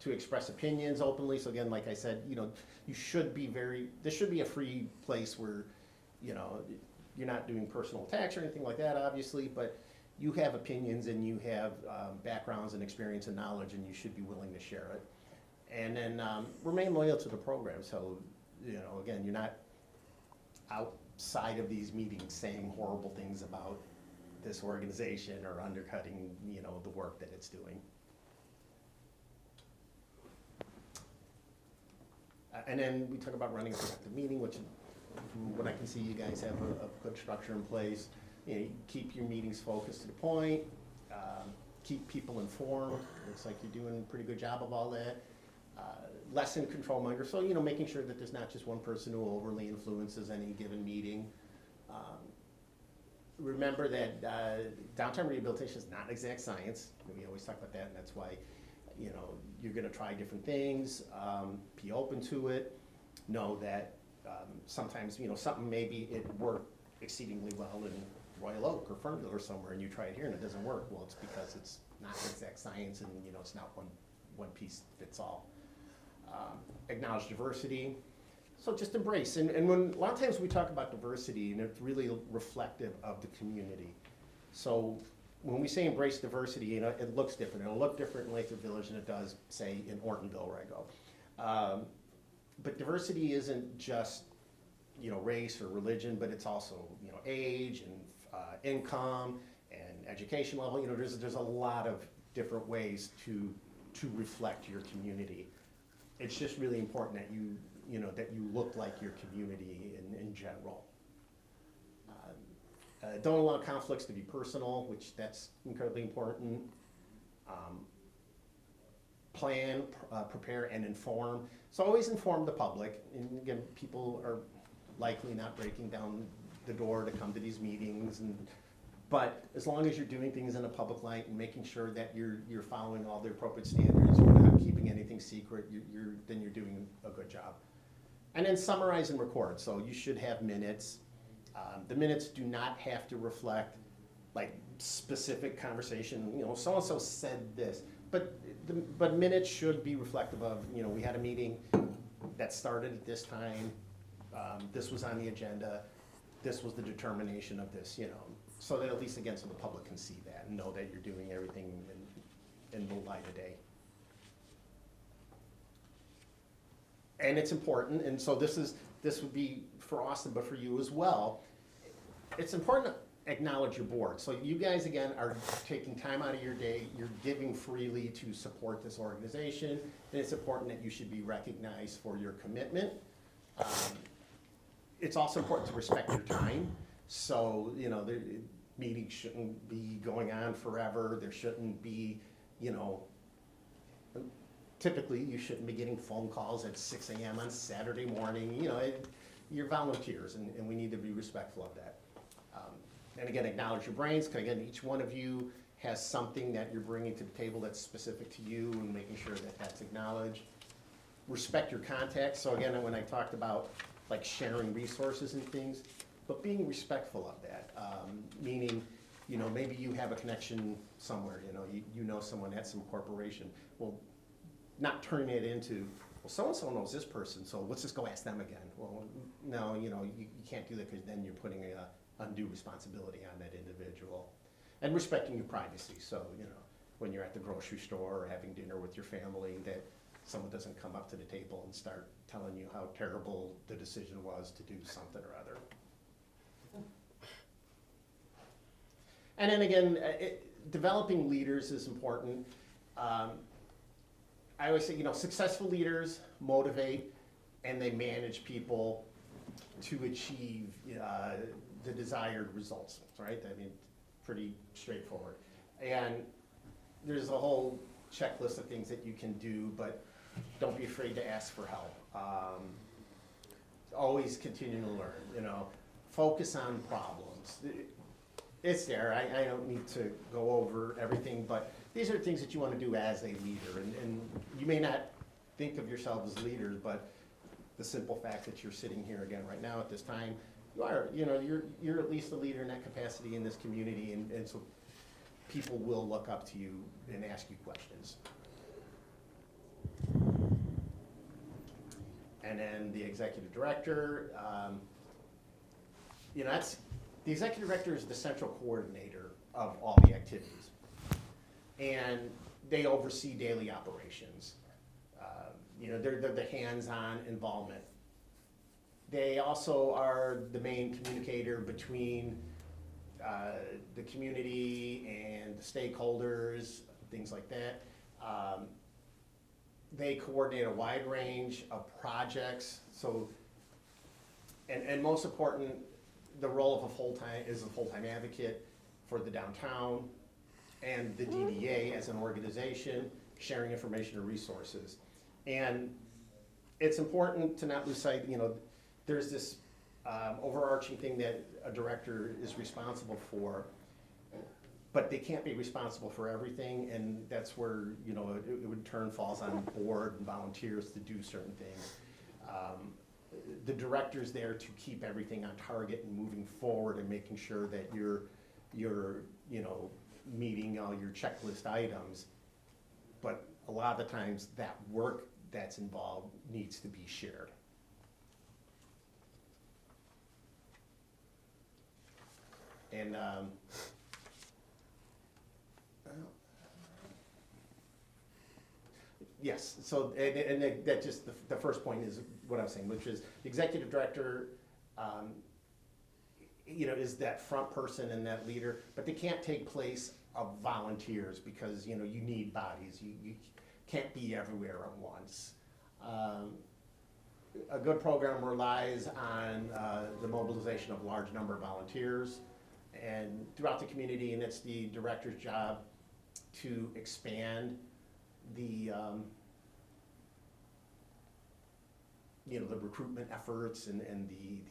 Speaker 8: express opinions openly. So again, like I said, this should be a free place where, you're not doing personal attacks or anything like that, obviously, but you have opinions and you have backgrounds and experience and knowledge, and you should be willing to share it. And then remain loyal to the program. So, again, you're not outside of these meetings saying horrible things about this organization or undercutting, the work that it's doing. And then we talk about running a productive meeting, which, from what I can see, you guys have a good structure in place. Keep your meetings focused to the point. Keep people informed. Looks like you're doing a pretty good job of all that. Lessen control monger. So, making sure that there's not just one person who overly influences any given meeting. Remember that downtown rehabilitation is not exact science. We always talk about that, and that's why, you're gonna try different things. Be open to it. Know that sometimes, something maybe it worked exceedingly well in Royal Oak or Ferndale or somewhere, and you try it here and it doesn't work. Well, it's because it's not exact science, and it's not one piece fits all. Acknowledge diversity. So just embrace, and when a lot of times we talk about diversity, and it's really reflective of the community. So when we say embrace diversity, it looks different. It'll look different in Lathrup Village than it does, say, in Ortonville, where I go. But diversity isn't just race or religion, but it's also age and income and education level. There's a lot of different ways to reflect your community. It's just really important that you look like your community in general. Don't allow conflicts to be personal, which that's incredibly important. Plan, prepare, and inform. So always inform the public. And again, people are likely not breaking down the door to come to these meetings, but as long as you're doing things in a public light and making sure that you're following all the appropriate standards, you're not keeping anything secret, then you're doing a good job. And then summarize and record. So you should have minutes. The minutes do not have to reflect like specific conversation. So and so said this, but minutes should be reflective of we had a meeting that started at this time. This was on the agenda. This was the determination of this. So that at least again, so the public can see that and know that you're doing everything in the light of day. And it's important, and so this would be for Austin, but for you as well. It's important to acknowledge your board. So you guys, again, are taking time out of your day. You're giving freely to support this organization, and it's important that you should be recognized for your commitment. It's also important to respect your time. So, the meetings shouldn't be going on forever. There shouldn't be, typically you shouldn't be getting phone calls at 6 a.m. on Saturday morning. You're volunteers, and we need to be respectful of that. And again, acknowledge your brains, because again, each one of you has something that you're bringing to the table that's specific to you, and making sure that that's acknowledged. respect your contacts. So again, when I talked about like sharing resources and things, but being respectful of that, meaning, you know, maybe you have a connection somewhere, you know someone at some corporation. Well, not turning it into, well, so-and-so knows this person, so let's just go ask them again. Well, no, you can't do that, because then you're putting a undue responsibility on that individual. And respecting your privacy, so, when you're at the grocery store or having dinner with your family, that someone doesn't come up to the table and start telling you how terrible the decision was to do something or other. And then again, developing leaders is important. I always say, successful leaders motivate and they manage people to achieve the desired results, right? I mean, pretty straightforward. And there's a whole checklist of things that you can do, but don't be afraid to ask for help. Always continue to learn, focus on problems. It's there, I don't need to go over everything, but these are things that you want to do as a leader. And you may not think of yourself as leaders, but the simple fact that you're sitting here again right now at this time, you are, you're at least a leader in that capacity in this community, and so people will look up to you and ask you questions. And then the executive director, that's, the executive director is the central coordinator of all the activities. And they oversee daily operations. They're the hands-on involvement. They also are the main communicator between the community and the stakeholders, things like that. They coordinate a wide range of projects. So, and most important, the role of a full-time advocate for the downtown and the DDA as an organization, sharing information and resources. And it's important to not lose sight, there's this overarching thing that a director is responsible for, but they can't be responsible for everything, and that's where, it would in turn falls on the board and volunteers to do certain things. The director's there to keep everything on target and moving forward and making sure that you're meeting all your checklist items. But a lot of the times that work that's involved needs to be shared. And yes, so and that just the first point is what I was saying, which is the executive director, is that front person and that leader, but they can't take place of volunteers because you need bodies. You can't be everywhere at once. A good program relies on the mobilization of a large number of volunteers and throughout the community, and it's the director's job to expand the the recruitment efforts and the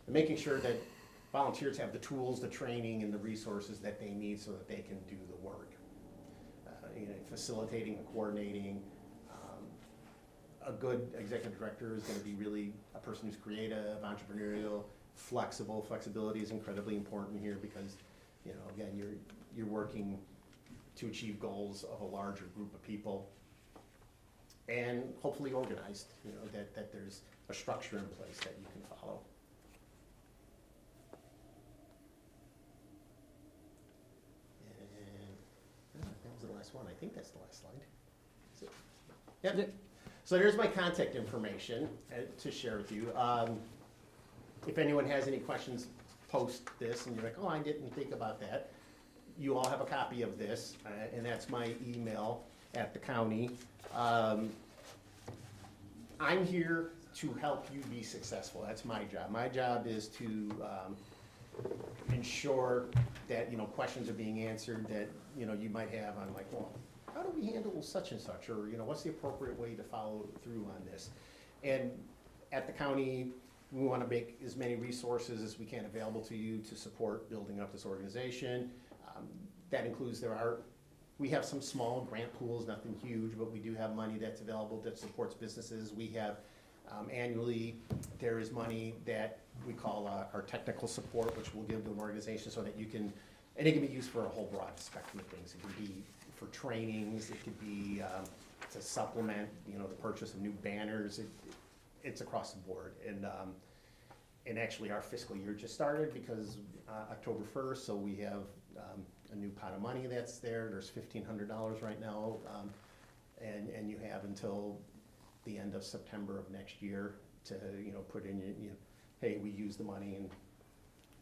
Speaker 8: making sure that volunteers have the tools, the training, and the resources that they need so that they can do the work. Facilitating and coordinating. A good executive director is going to be really a person who's creative, entrepreneurial, flexible. Flexibility is incredibly important here because, again, you're working to achieve goals of a larger group of people, and hopefully organized. That there's a structure in place that you can follow. And that was the last one. I think that's the last slide. Is it? Yep. So here's my contact information to share with you. If anyone has any questions post this and you're like, oh, I didn't think about that, you all have a copy of this, and that's my email at the county. I'm here to help you be successful. That's my job. My job is to ensure that questions are being answered that you might have on like, well, how do we handle such and such, or what's the appropriate way to follow through on this? And at the county, we want to make as many resources as we can available to you to support building up this organization. That includes there are we have some small grant pools, nothing huge, but we do have money that's available that supports businesses. We have annually, there is money that we call our technical support, which we'll give to an organization so that you can, and it can be used for a whole broad spectrum of things. It can be for trainings, it could be to supplement, you know, the purchase of new banners. It's across the board. And actually our fiscal year just started because October 1st, so we have a new pot of money that's there. There's $1,500 right now, and you have until the end of September of next year to, you know, put in your, you know, hey, we use the money and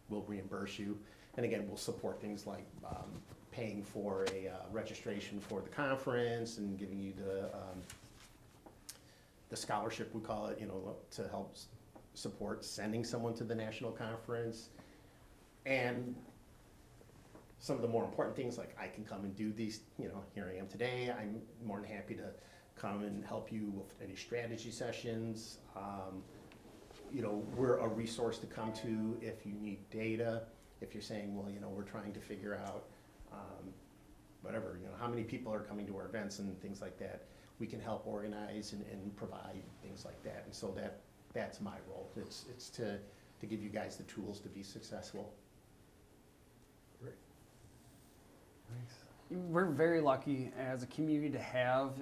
Speaker 8: we'll reimburse you. And again, we'll support things like paying for a registration for the conference and giving you the scholarship, we call it, you know, to help support sending someone to the national conference. And some of the more important things, like I can come and do these, you know, here I am today. I'm more than happy to come and help you with any strategy sessions. You know, we're a resource to come to if you need data. If you're saying, well, you know, we're trying to figure out whatever, you know, how many people are coming to our events and things like that. We can help organize and provide things like that. And so that's my role. It's to give you guys the tools to be successful.
Speaker 6: We're very lucky as a community to have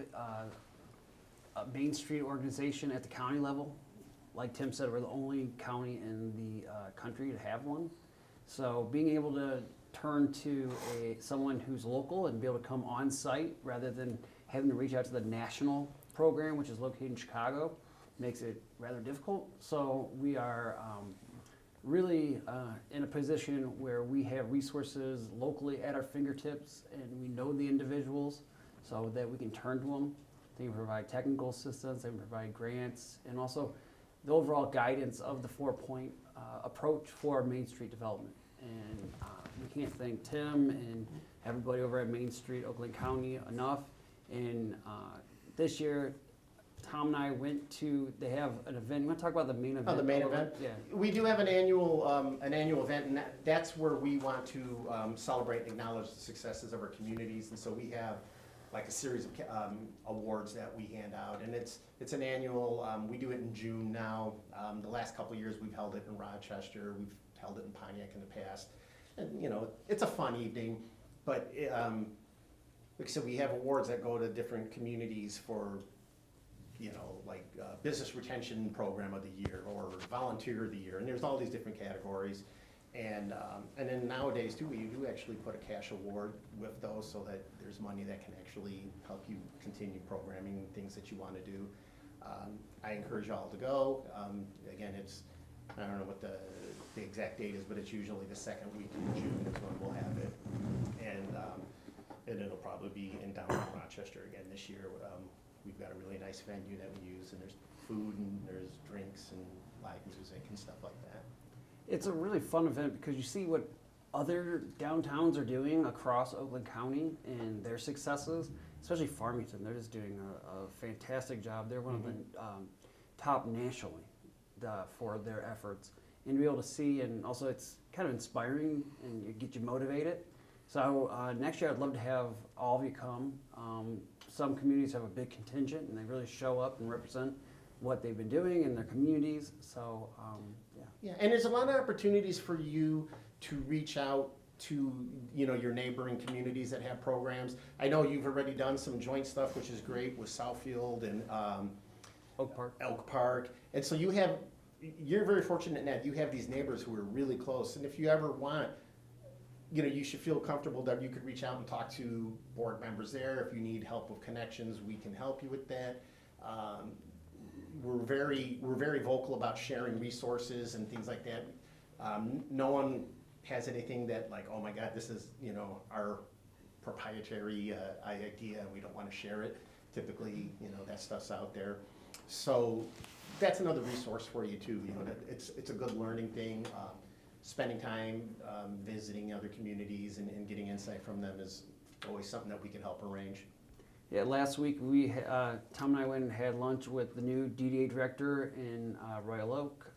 Speaker 6: a Main Street organization at the county level. Like Tim said, we're the only county in the country to have one. So being able to turn to someone who's local and be able to come on site rather than having to reach out to the national program, which is located in Chicago, makes it rather difficult. So we are really in a position where we have resources locally at our fingertips and we know the individuals so that we can turn to them. They can provide technical assistance, they can provide grants, and also the overall guidance of the 4-point approach for Main Street development. And we can't thank Tim and everybody over at Main Street, Oakland County enough. And this year, Tom and I went to, they have an event. You want to talk about the main event?
Speaker 8: Oh, the main event?
Speaker 6: Yeah.
Speaker 8: We do have an annual event, and that's where we want to celebrate and acknowledge the successes of our communities. And so we have like a series of awards that we hand out, and it's an annual, we do it in June now. The last couple of years we've held it in Rochester, we've held it in Pontiac in the past. And you know, it's a fun evening, but like I said, we have awards that go to different communities for, you know, like business retention program of the year or volunteer of the year, and there's all these different categories. And then nowadays too, we do actually put a cash award with those so that there's money that can actually help you continue programming things that you want to do. I encourage you all to go. Again, I don't know what the exact date is, but it's usually the second week in June is when we'll have it. And it'll probably be in downtown Rochester again this year. We've got a really nice venue that we use, and there's food and there's drinks and live music and stuff like that.
Speaker 6: It's a really fun event because you see what other downtowns are doing across Oakland County and their successes, especially Farmington. They're just doing a fantastic job. They're one of the top nationally for their efforts. And to be able to see, and also it's kind of inspiring and it gets you motivated. So next year I'd love to have all of you come. Some communities have a big contingent and they really show up and represent what they've been doing in their communities. So yeah.
Speaker 8: Yeah, and there's a lot of opportunities for you to reach out to, you know, your neighboring communities that have programs. I know you've already done some joint stuff, which is great, with Southfield and Elk Park. And so you're very fortunate in that you have these neighbors who are really close. And if you ever want, you know, you should feel comfortable that you could reach out and talk to board members there. If you need help with connections, we can help you with that. We're very vocal about sharing resources and things like that. No one has anything that like, oh my God, this is, you know, our proprietary idea and we don't want to share it. Typically, you know, that stuff's out there. So that's another resource for you too. You know, that it's a good learning thing. Spending time visiting other communities and getting insight from them is always something that we can help arrange.
Speaker 6: Yeah, last week Tom and I went and had lunch with the new DDA director in Royal Oak.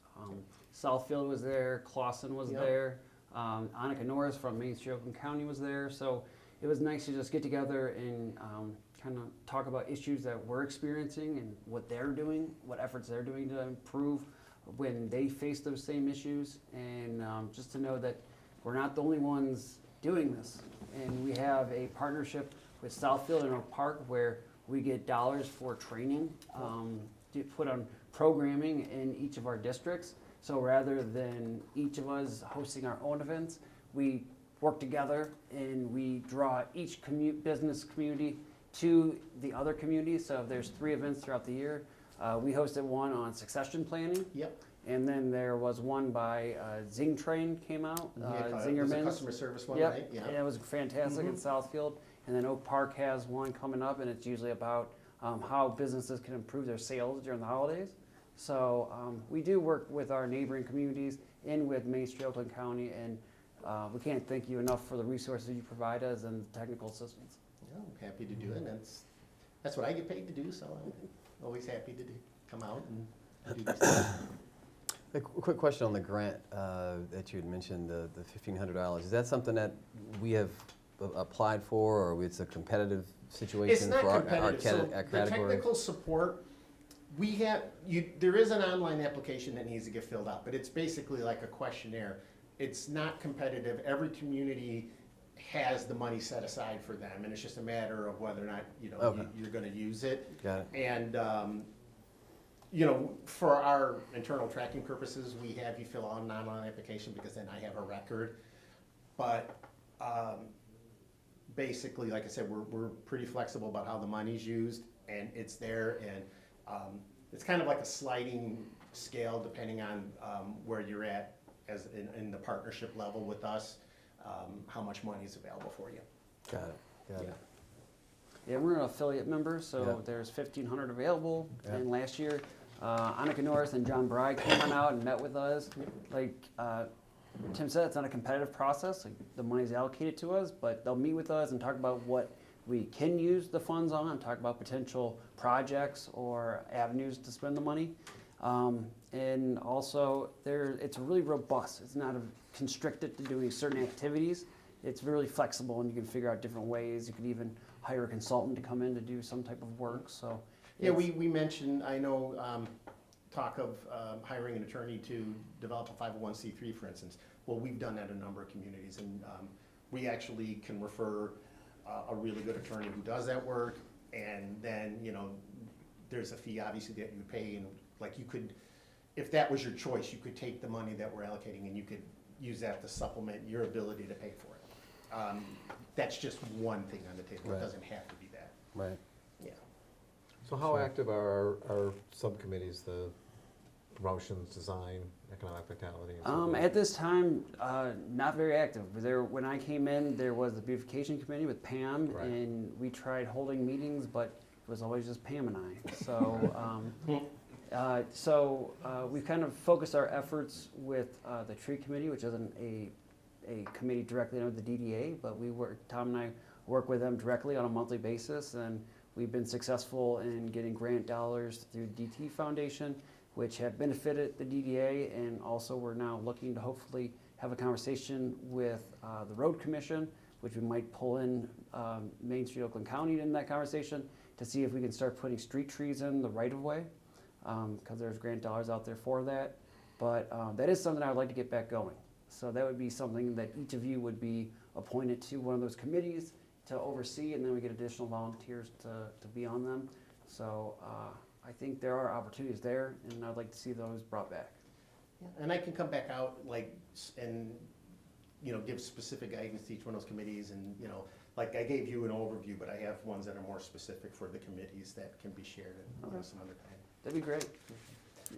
Speaker 6: Southfield was there, Clausen was there, Annika Norris from Main Street Oakland County was there. So it was nice to just get together and kind of talk about issues that we're experiencing and what they're doing, what efforts they're doing to improve when they face those same issues, and just to know that we're not the only ones doing this. And we have a partnership with Southfield and Oak Park where we get dollars for training to put on programming in each of our districts. So rather than each of us hosting our own events, we work together and we draw each business community to the other communities. So if there's 3 events throughout the year, we hosted one on succession planning.
Speaker 8: Yep.
Speaker 6: And then there was one by Zing Train came out,
Speaker 8: It was a
Speaker 6: Zingerman's.
Speaker 8: customer service one,
Speaker 6: Yep,
Speaker 8: right? Yeah.
Speaker 6: and it was fantastic in Southfield. And then Oak Park has one coming up, and it's usually about how businesses can improve their sales during the holidays. So we do work with our neighboring communities and with Main Street Oakland County, and we can't thank you enough for the resources you provide us and the technical assistance.
Speaker 8: Yeah, I'm happy to do it. That's what I get paid to do, so I'm always happy to come out and do these things.
Speaker 1: A quick question on the grant that you had mentioned, the $1,500. Is that something that we have applied for, or it's a competitive situation
Speaker 8: It's not
Speaker 1: for our
Speaker 8: competitive. So the
Speaker 1: category?
Speaker 8: technical support, there is an online application that needs to get filled out, but it's basically like a questionnaire. It's not competitive. Every community has the money set aside for them, and it's just a matter of whether or not
Speaker 1: Okay.
Speaker 8: you're going to use it.
Speaker 1: Got it.
Speaker 8: And for our internal tracking purposes, we have you fill out an online application because then I have a record. But basically, like I said, we're pretty flexible about how the money's used, and it's there, and it's kind of like a sliding scale depending on where you're at as in the partnership level with us, how much money is available for you.
Speaker 1: Got it. Got
Speaker 8: Yeah.
Speaker 1: it.
Speaker 6: Yeah, we're an affiliate member, so
Speaker 1: Yeah.
Speaker 6: there's 1,500 available.
Speaker 1: Yeah.
Speaker 6: And last year, Annika Norris and John Bride came on out and met with us. Like Tim said, it's not a competitive process. Like, the money's allocated to us, but they'll meet with us and talk about what we can use the funds on, talk about potential projects or avenues to spend the money. And also, it's really robust. It's not constricted to doing certain activities. It's really flexible, and you can figure out different ways. You could even hire a consultant to come in to do some type of work. So
Speaker 8: Yeah, we mentioned, I know, talk of hiring an attorney to develop a 501c3, for instance. Well, we've done that in a number of communities, and we actually can refer a really good attorney who does that work, and then, there's a fee, obviously, that you pay, and like you could, if that was your choice, you could take the money that we're allocating and you could use that to supplement your ability to pay for it. That's just one thing on the table.
Speaker 1: Right.
Speaker 8: It doesn't have to be that.
Speaker 1: Right.
Speaker 8: Yeah.
Speaker 4: So how active are our subcommittees, the promotions, design, economic vitality? And so forth?
Speaker 6: at this time, not very active. When I came in, there was the beautification committee with Pam,
Speaker 4: Right.
Speaker 6: and we tried holding meetings, but it was always just Pam and I. So, we've kind of focused our efforts with the tree committee, which isn't a committee directly under the DDA, but Tom and I work with them directly on a monthly basis, and we've been successful in getting grant dollars through DT Foundation, which have benefited the DDA, and also we're now looking to hopefully have a conversation with the Road Commission, which we might pull in Main Street Oakland County in that conversation to see if we can start putting street trees in the right-of-way, because there's grant dollars out there for that. But that is something I would like to get back going. So that would be something that each of you would be appointed to one of those committees to oversee, and then we get additional volunteers to be on them. So I think there are opportunities there, and I'd like to see those brought back.
Speaker 8: Yeah, and I can come back out and give specific guidance to each one of those committees, and like I gave you an overview, but I have ones that are more specific for the committees that can be shared at some other time.
Speaker 6: That'd be great.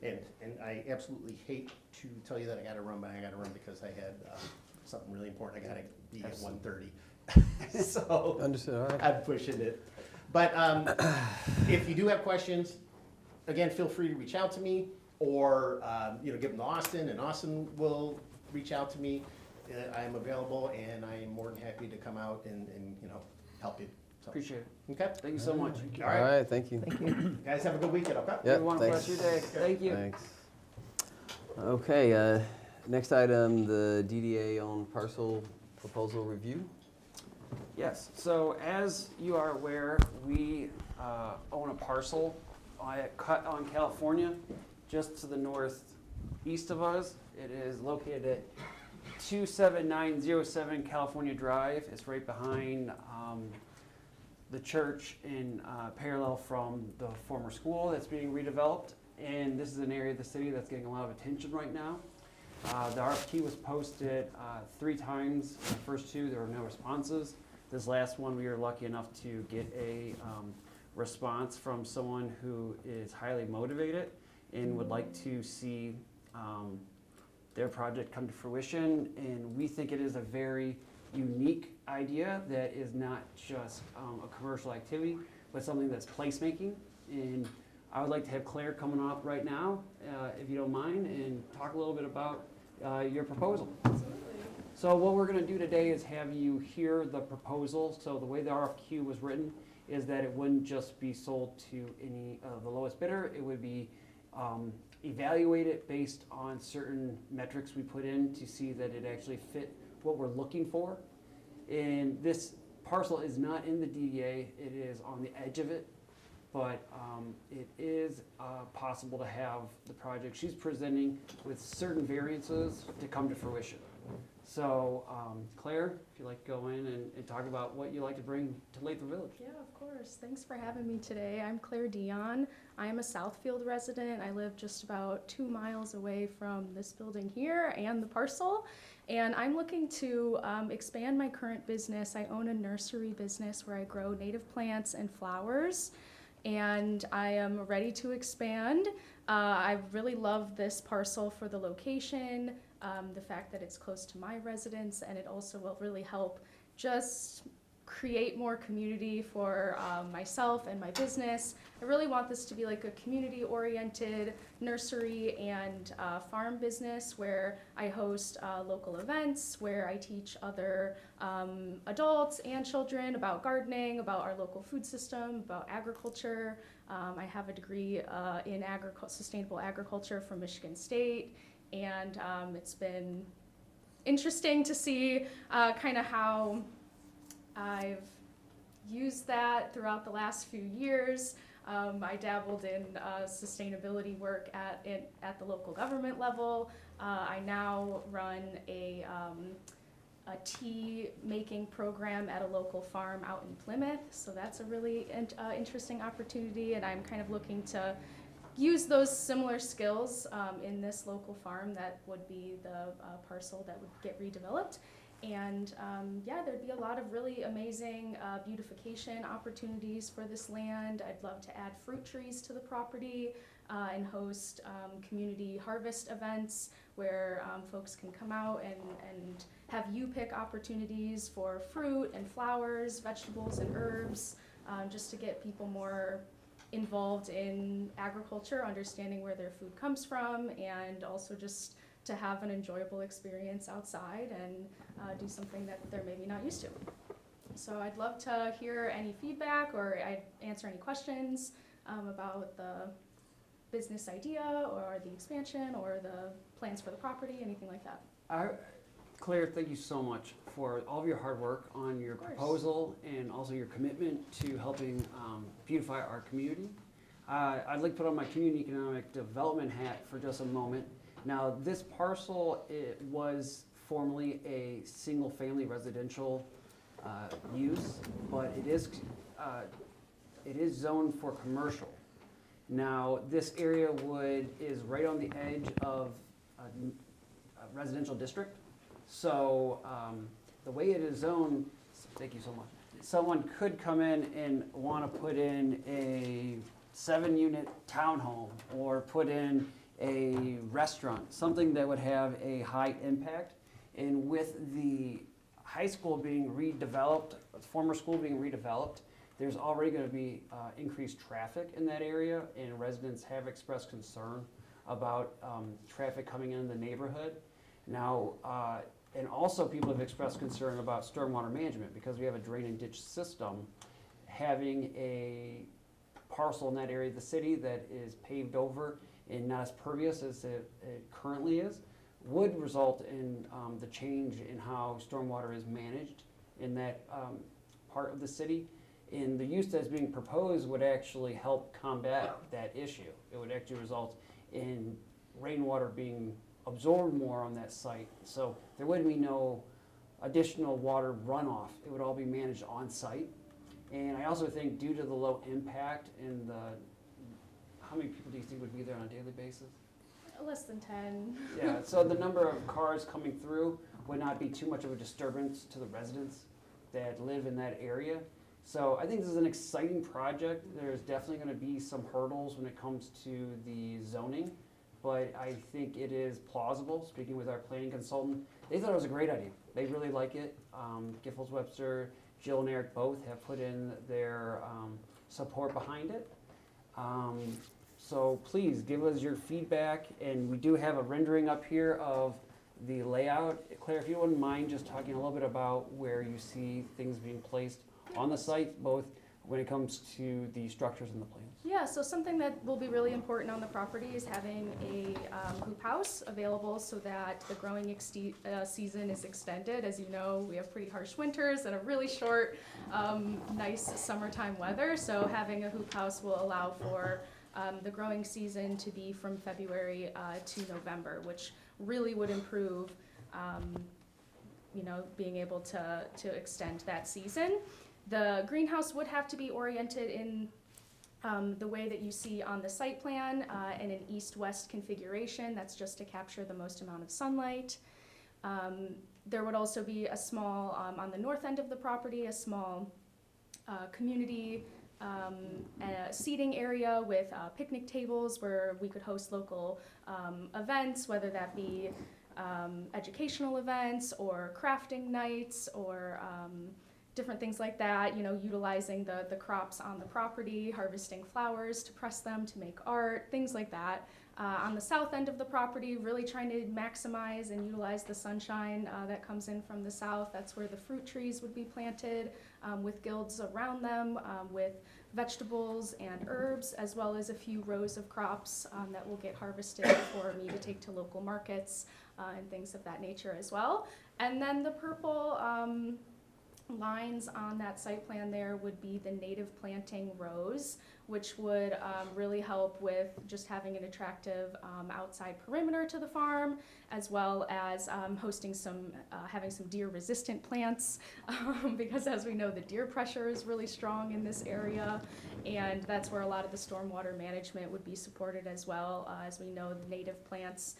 Speaker 8: And I absolutely hate to tell you that I got to run, but I got to run because I had something really important. I got to be at 1:30. So
Speaker 1: Understood. All right.
Speaker 8: I'm pushing it. But if you do have questions, again, feel free to reach out to me, or give them to Austin, and Austin will reach out to me. I am available, and I am more than happy to come out and help you. So,
Speaker 6: Appreciate it.
Speaker 8: okay.
Speaker 6: Thank you so much.
Speaker 8: All
Speaker 1: All
Speaker 8: right.
Speaker 1: right. Thank you.
Speaker 5: Thank you.
Speaker 8: Guys, have a good weekend. Okay.
Speaker 1: Yep,
Speaker 6: Everyone, for the rest of your day. Thank you.
Speaker 1: Thanks. Okay, next item, the DDA on parcel proposal review.
Speaker 6: Yes, so as you are aware, we own a parcel cut on California, just to the northeast of us. It is located at 27907 California Drive. It's right behind the church and parallel from the former school that's being redeveloped. And this is an area of the city that's getting a lot of attention right now. The RFQ was posted 3 times. The first 2, there were no responses. This last one, we were lucky enough to get a response from someone who is highly motivated and would like to see their project come to fruition. And we think it is a very unique idea that is not just a commercial activity, but something that's placemaking. And I would like to have Claire coming up right now, if you don't mind, and talk a little bit about your proposal. So what we're going to do today is have you hear the proposal. So the way the RFQ was written is that it wouldn't just be sold to any of the lowest bidder. It would be evaluated based on certain metrics we put in to see that it actually fit what we're looking for. And this parcel is not in the DDA. It is on the edge of it, but it is possible to have the project she's presenting with certain variances to come to fruition. So, Claire, if you'd like to go in and talk about what you like to bring to Lathrup Village.
Speaker 10: Yeah, of course. Thanks for having me today. I'm Claire Dion. I am a Southfield resident. I live just about 2 miles away from this building here and the parcel. And I'm looking to expand my current business. I own a nursery business where I grow native plants and flowers. And I am ready to expand. I really love this parcel for the location, the fact that it's close to my residence, and it also will really help just create more community for myself and my business. I really want this to be like a community-oriented nursery and farm business where I host local events, where I teach other adults and children about gardening, about our local food system, about agriculture. I have a degree in sustainable agriculture from Michigan State, and it's been interesting to see kind of how I've used that throughout the last few years. I dabbled in sustainability work at the local government level. I now run a tea making program at a local farm out in Plymouth, so that's a really interesting opportunity, and I'm kind of looking to use those similar skills in this local farm that would be the parcel that would get redeveloped. And yeah, there'd be a lot of really amazing beautification opportunities for this land. I'd love to add fruit trees to the property and host community harvest events where folks can come out and have you-pick opportunities for fruit and flowers, vegetables and herbs, just to get people more involved in agriculture, understanding where their food comes from, and also just to have an enjoyable experience outside and do something that they're maybe not used to. So I'd love to hear any feedback, or I'd answer any questions about the business idea or the expansion or the plans for the property, anything like that.
Speaker 6: Claire, thank you so much for all of your hard work on your proposal and also your commitment to helping beautify our community. I'd like to put on my community economic development hat for just a moment. Now, this parcel, it was formerly a single-family residential use, but it is zoned for commercial. Now, this area is right on the edge of a residential district. So the way it is zoned, thank you so much, someone could come in and want to put in a 7-unit townhome or put in a restaurant, something that would have a high impact. And with the high school being redeveloped, the former school being redeveloped, there's already going to be increased traffic in that area, and residents have expressed concern about traffic coming in the neighborhood. Now, and also people have expressed concern about stormwater management because we have a drain and ditch system. Having a parcel in that area of the city that is paved over and not as pervious as it currently is would result in the change in how stormwater is managed, in that part of the city. And the use that's being proposed would actually help combat that issue. It would actually result in rainwater being absorbed more on that site. So there would be no additional water runoff. It would all be managed on site. And I also think due to the low impact and how many people do you think would be there on a daily basis?
Speaker 10: Less than 10.
Speaker 6: Yeah, so the number of cars coming through would not be too much of a disturbance to the residents that live in that area. So I think this is an exciting project. There's definitely going to be some hurdles when it comes to the zoning, but I think it is plausible. Speaking with our planning consultant, they thought it was a great idea. They really like it. Giffords Webster, Jill and Eric both have put in their support behind it. So please give us your feedback, and we do have a rendering up here of the layout. Claire, if you wouldn't mind just talking a little bit about where you see things being placed on the site, both when it comes to the structures and the plans.
Speaker 10: Yeah, so something that will be really important on the property is having a hoop house available so that the growing season is extended. As you know, we have pretty harsh winters and a really short, nice summertime weather. So having a hoop house will allow for the growing season to be from February to November, which really would improve, being able to extend that season. The greenhouse would have to be oriented in the way that you see on the site plan in an east-west configuration. That's just to capture the most amount of sunlight. There would also be a small, on the north end of the property, a small community seating area with picnic tables where we could host local events, whether that be educational events or crafting nights or different things like that, utilizing the crops on the property, harvesting flowers to press them to make art, things like that. On the south end of the property, really trying to maximize and utilize the sunshine that comes in from the south. That's where the fruit trees would be planted with guilds around them, with vegetables and herbs, as well as a few rows of crops that will get harvested for me to take to local markets and things of that nature as well. And then the purple lines on that site plan there would be the native planting rows, which would really help with just having an attractive outside perimeter to the farm, as well as hosting having some deer resistant plants, because as we know, the deer pressure is really strong in this area, and that's where a lot of the stormwater management would be supported as well. As we know, the native plants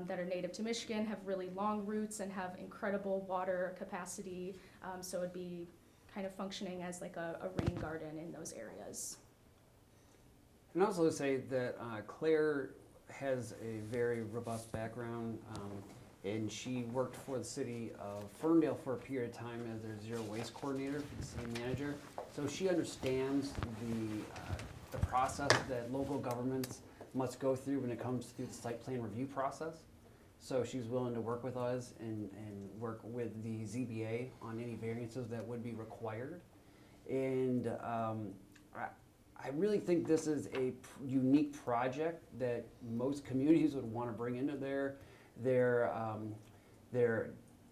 Speaker 10: that are native to Michigan have really long roots and have incredible water capacity, so it'd be kind of functioning as like a rain garden in those areas.
Speaker 6: And also to say that Claire has a very robust background, and she worked for the city of Ferndale for a period of time as their zero waste coordinator for the city manager. So she understands the process that local governments must go through when it comes to the site plan review process. So she's willing to work with us and work with the ZBA on any variances that would be required. And I really think this is a unique project that most communities would want to bring into their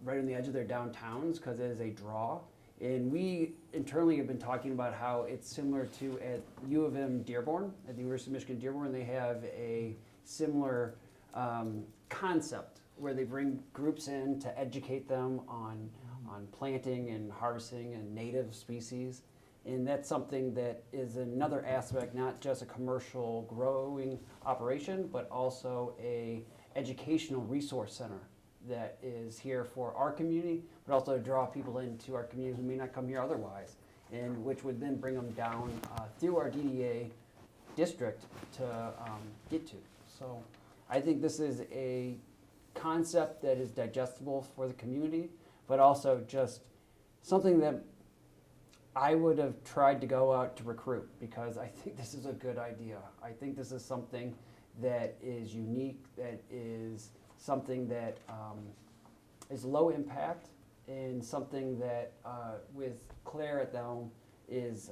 Speaker 6: right on the edge of their downtowns, because it is a draw. And we internally have been talking about how it's similar to at U of M Dearborn, at the University of Michigan Dearborn. They have a similar concept where they bring groups in to educate them on planting and harvesting and native species. And that's something that is another aspect, not just a commercial growing operation, but also a educational resource center that is here for our community, but also to draw people into our communities who may not come here otherwise, and which would then bring them down through our DDA district to get to. So I think this is a concept that is digestible for the community, but also just something that I would have tried to go out to recruit, because I think this is a good idea. I think this is something that is unique, that is something that is low impact, and something that with Claire at the helm is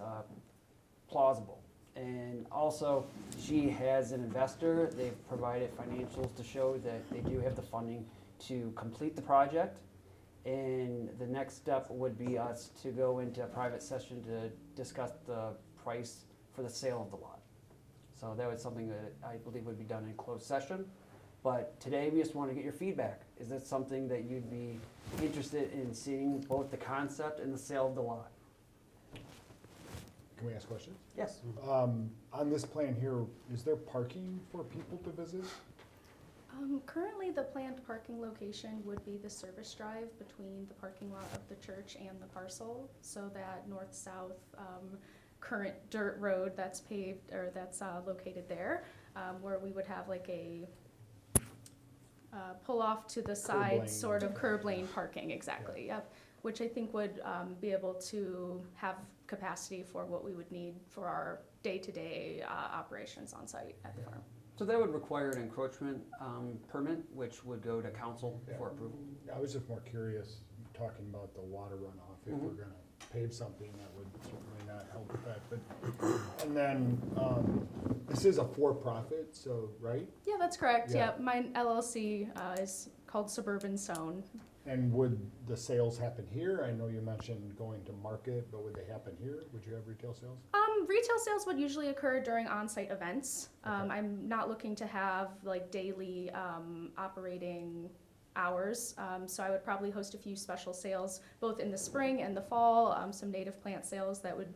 Speaker 6: plausible. And also, she has an investor. They've provided financials to show that they do have the funding to complete the project. And the next step would be us to go into a private session to discuss the price for the sale of the lot. So that was something that I believe would be done in closed session. But today, we just want to get your feedback. Is that something that you'd be interested in seeing, both the concept and the sale of the lot?
Speaker 9: Can we ask questions?
Speaker 6: Yes.
Speaker 9: On this plan here, is there parking for people to visit?
Speaker 10: Currently, the planned parking location would be the service drive between the parking lot of the church and the parcel, so that north-south current dirt road that's paved, or that's located there, where we would have like a pull off to the side,
Speaker 9: lane.
Speaker 10: sort of curb lane parking, exactly, yep. Which I think would be able to have capacity for what we would need for our day-to-day operations on site at the farm.
Speaker 6: So that would require an encroachment permit, which would go to council for approval.
Speaker 9: I was just more curious, talking about the water runoff, if we're gonna pave something, that would certainly not help with that, but, and then, this is a for-profit, so, right?
Speaker 10: Yeah, that's correct,
Speaker 9: Yeah.
Speaker 10: yep. My LLC is called Suburban Zone.
Speaker 9: And would the sales happen here? I know you mentioned going to market, but would they happen here? Would you have retail sales?
Speaker 10: Retail sales would usually occur during on-site events.
Speaker 9: Okay.
Speaker 10: I'm not looking to have like daily operating hours, so I would probably host a few special sales both in the spring and the fall, some native plant sales that would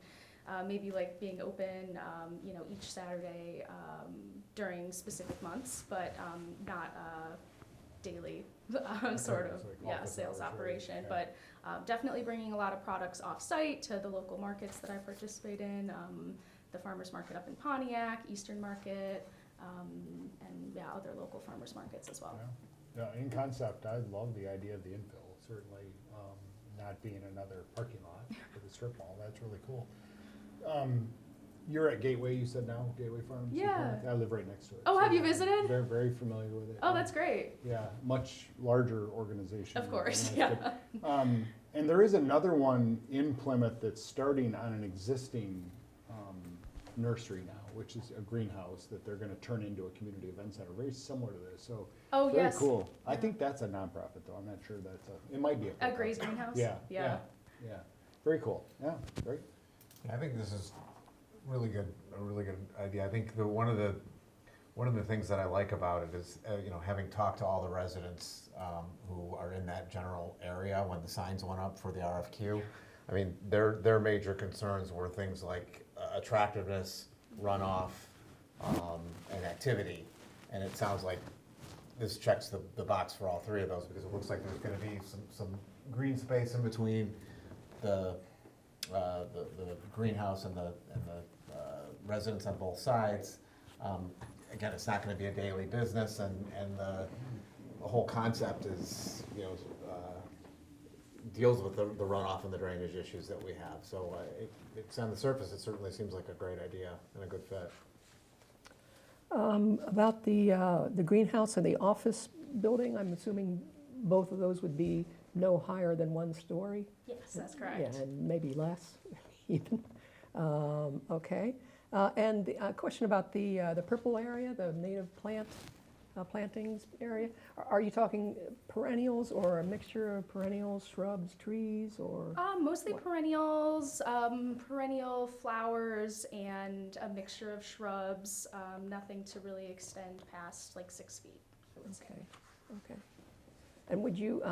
Speaker 10: maybe like being open, each Saturday during specific months, but not daily sort of,
Speaker 9: It's like office
Speaker 10: sales
Speaker 9: hours, right?
Speaker 10: operation,
Speaker 9: Yeah.
Speaker 10: but definitely bringing a lot of products off-site to the local markets that I participate in, the farmers market up in Pontiac, Eastern Market, and other local farmers markets as well.
Speaker 9: Yeah, in concept, I love the idea of the infill, certainly, not being another parking lot for the strip mall, that's really cool. You're at Gateway, you said now, Gateway Farms?
Speaker 10: Yeah.
Speaker 9: I live right next to it.
Speaker 10: Oh,
Speaker 9: so
Speaker 10: have you
Speaker 9: I'm
Speaker 10: visited?
Speaker 9: Very, very familiar with it.
Speaker 10: Oh, that's great.
Speaker 9: Yeah, much larger organization.
Speaker 10: Of course,
Speaker 9: than
Speaker 10: yeah.
Speaker 9: us, but, and there is another one in Plymouth that's starting on an existing nursery now, which is a greenhouse that they're gonna turn into a community event center, very similar to this, so.
Speaker 10: Oh,
Speaker 9: Very
Speaker 10: yes.
Speaker 9: cool. I
Speaker 10: Yeah.
Speaker 9: think that's a nonprofit though, I'm not sure that's it might be a.
Speaker 10: A Gray's Greenhouse?
Speaker 9: Yeah,
Speaker 10: Yeah.
Speaker 9: yeah, very cool, yeah, great.
Speaker 11: I think this is a really good idea. I think one of the things that I like about it is, having talked to all the residents who are in that general area when the signs went up for the RFQ. I mean, their major concerns were things like attractiveness, runoff, and activity. And it sounds like this checks the box for all three of those, because it looks like there's going to be some green space in between the greenhouse and the residents on both sides. Again, it's not going to be a daily business, and the whole concept is, deals with the runoff and the drainage issues that we have. So it's on the surface, it certainly seems like a great idea and a good fit.
Speaker 5: About the greenhouse and the office building, I'm assuming both of those would be no higher than 1 story?
Speaker 10: Yes, that's correct.
Speaker 5: Yeah, and maybe less even. Okay. And a question about the purple area, the native plantings area. Are you talking perennials or a mixture of perennials, shrubs, trees, or?
Speaker 10: Mostly
Speaker 5: what?
Speaker 10: perennials, perennial flowers, and a mixture of shrubs. Nothing to really extend past like 6 feet, I would say.
Speaker 5: Okay. And would you,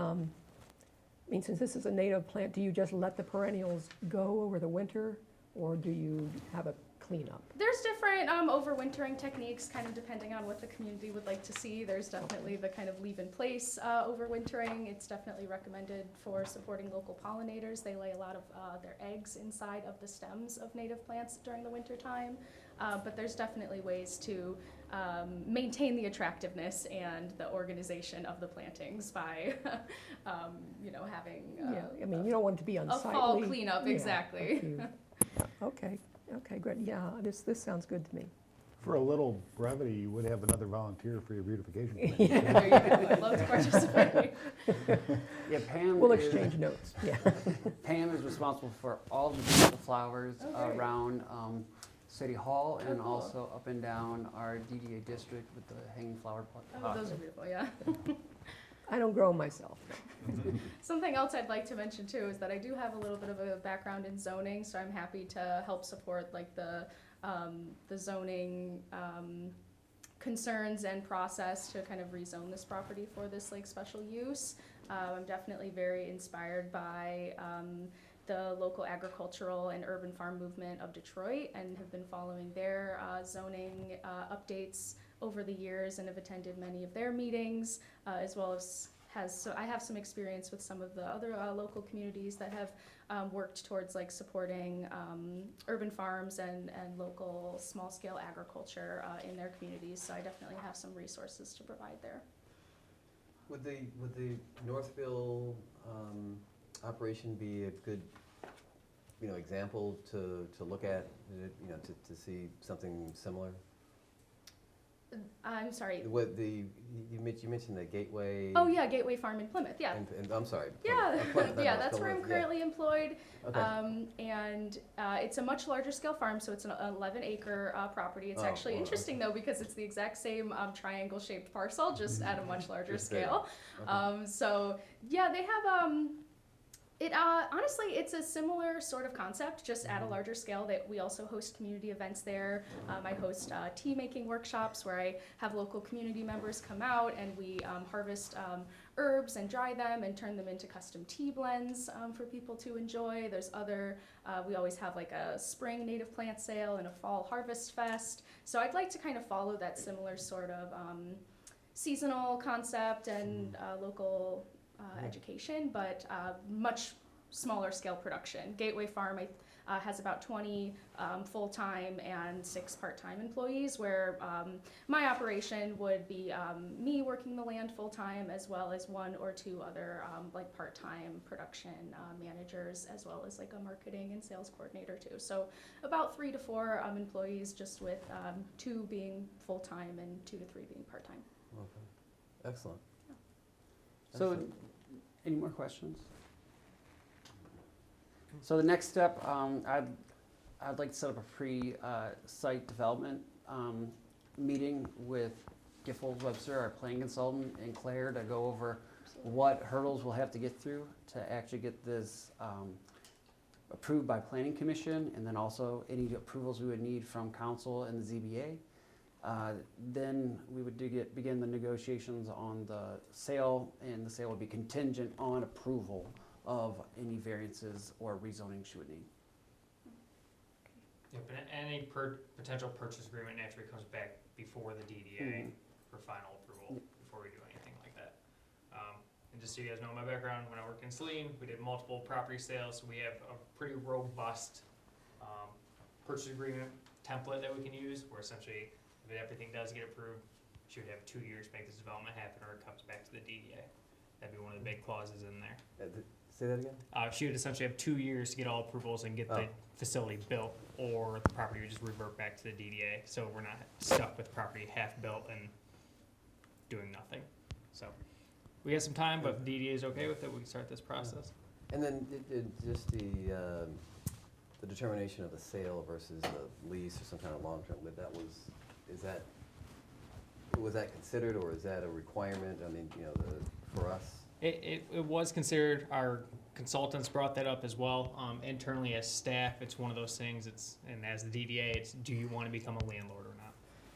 Speaker 5: since this is a native plant, do you just let the perennials go over the winter, or do you have a cleanup?
Speaker 10: There's different overwintering techniques, kind of depending on what the community would like to see. There's definitely the kind of leave-in-place overwintering. It's definitely recommended for supporting local pollinators. They lay a lot of their eggs inside of the stems of native plants during the winter time. But there's definitely ways to maintain the attractiveness and the organization of the plantings by, having
Speaker 5: you don't want it to be
Speaker 10: a
Speaker 5: unsightly.
Speaker 10: fall cleanup,
Speaker 5: Yeah,
Speaker 10: exactly.
Speaker 5: if you- Okay, great. Yeah, this sounds good to me.
Speaker 9: For a little brevity, you would have another volunteer for your beautification plan.
Speaker 10: There you go. I'd love to participate.
Speaker 6: Yeah, Pam.
Speaker 5: We'll
Speaker 6: is-
Speaker 5: exchange notes, yeah.
Speaker 6: Pam is responsible for all the beautiful flowers
Speaker 10: Oh, great.
Speaker 6: around City Hall, and
Speaker 10: Oh, cool.
Speaker 6: also up and down our DDA district with the hanging flower
Speaker 10: Oh,
Speaker 6: pot.
Speaker 10: those are beautiful, yeah.
Speaker 5: I don't grow myself.
Speaker 10: Something else I'd like to mention too is that I do have a little bit of a background in zoning, so I'm happy to help support like the zoning concerns and process to kind of rezone this property for this like special use. I'm definitely very inspired by the local agricultural and urban farm movement of Detroit and have been following their zoning updates over the years and have attended many of their meetings, as well as so I have some experience with some of the other local communities that have worked towards like supporting urban farms and local small scale agriculture in their communities. So I definitely have some resources to provide there.
Speaker 1: Would the Northville operation be a good, example to look at, to see something similar?
Speaker 10: I'm sorry.
Speaker 1: You mentioned the Gateway.
Speaker 10: Oh yeah, Gateway Farm in Plymouth. Yeah.
Speaker 1: And I'm sorry.
Speaker 10: Yeah,
Speaker 1: Plymouth,
Speaker 10: yeah, that's where I'm currently employed.
Speaker 1: Okay.
Speaker 10: And it's a much larger scale farm, so it's an 11-acre property. It's actually interesting though because it's the exact same triangle-shaped parcel, just at a much larger scale.
Speaker 1: Okay.
Speaker 10: So yeah, they have honestly, it's a similar sort of concept, just at a larger scale. That we also host community events there. I host tea making workshops where I have local community members come out and we harvest herbs and dry them and turn them into custom tea blends for people to enjoy. There's we always have like a spring native plant sale and a fall harvest fest. So I'd like to kind of follow that similar sort of seasonal concept and local education, but much smaller scale production. Gateway Farm has about 20 full-time and 6 part-time employees, where my operation would be me working the land full-time, as well as 1 or 2 other like part-time production managers, as well as like a marketing and sales coordinator too. So about 3 to 4 employees, just with 2 being full-time and 2 to 3 being part-time.
Speaker 1: Okay. Excellent.
Speaker 6: So, any more questions? So the next step, I'd like to set up a pre-site development meeting with Giffords Webster, our planning consultant, and Claire to go over what hurdles we'll have to get through to actually get this approved by Planning Commission, and then also any approvals we would need from council and the ZBA. Then we would begin the negotiations on the sale, and the sale would be contingent on approval of any variances or rezoning she would need.
Speaker 12: Yep, and any potential purchase agreement naturally comes back before the DDA for final approval before we do anything like that. And just so you guys know my background, when I worked in Saline, we did multiple property sales, so we have a pretty robust purchase agreement template that we can use, where essentially if everything does get approved, she would have 2 years to make this development happen, or it comes back to the DDA. That'd be one of the big clauses in there.
Speaker 1: Say that again?
Speaker 12: She would essentially have 2 years to get all approvals and get the facility built, or the property would just revert back to the DDA. So we're not stuck with property half built and doing nothing. So we have some time, but if the DDA is okay with it, we can start this process.
Speaker 1: And then just the determination of the sale versus the lease or some kind of long-term, was that considered, or is that a requirement? I mean, for us?
Speaker 12: It was considered. Our consultants brought that up as well. Internally as staff, it's one of those things. And as the DDA, it's do you want to become a landlord or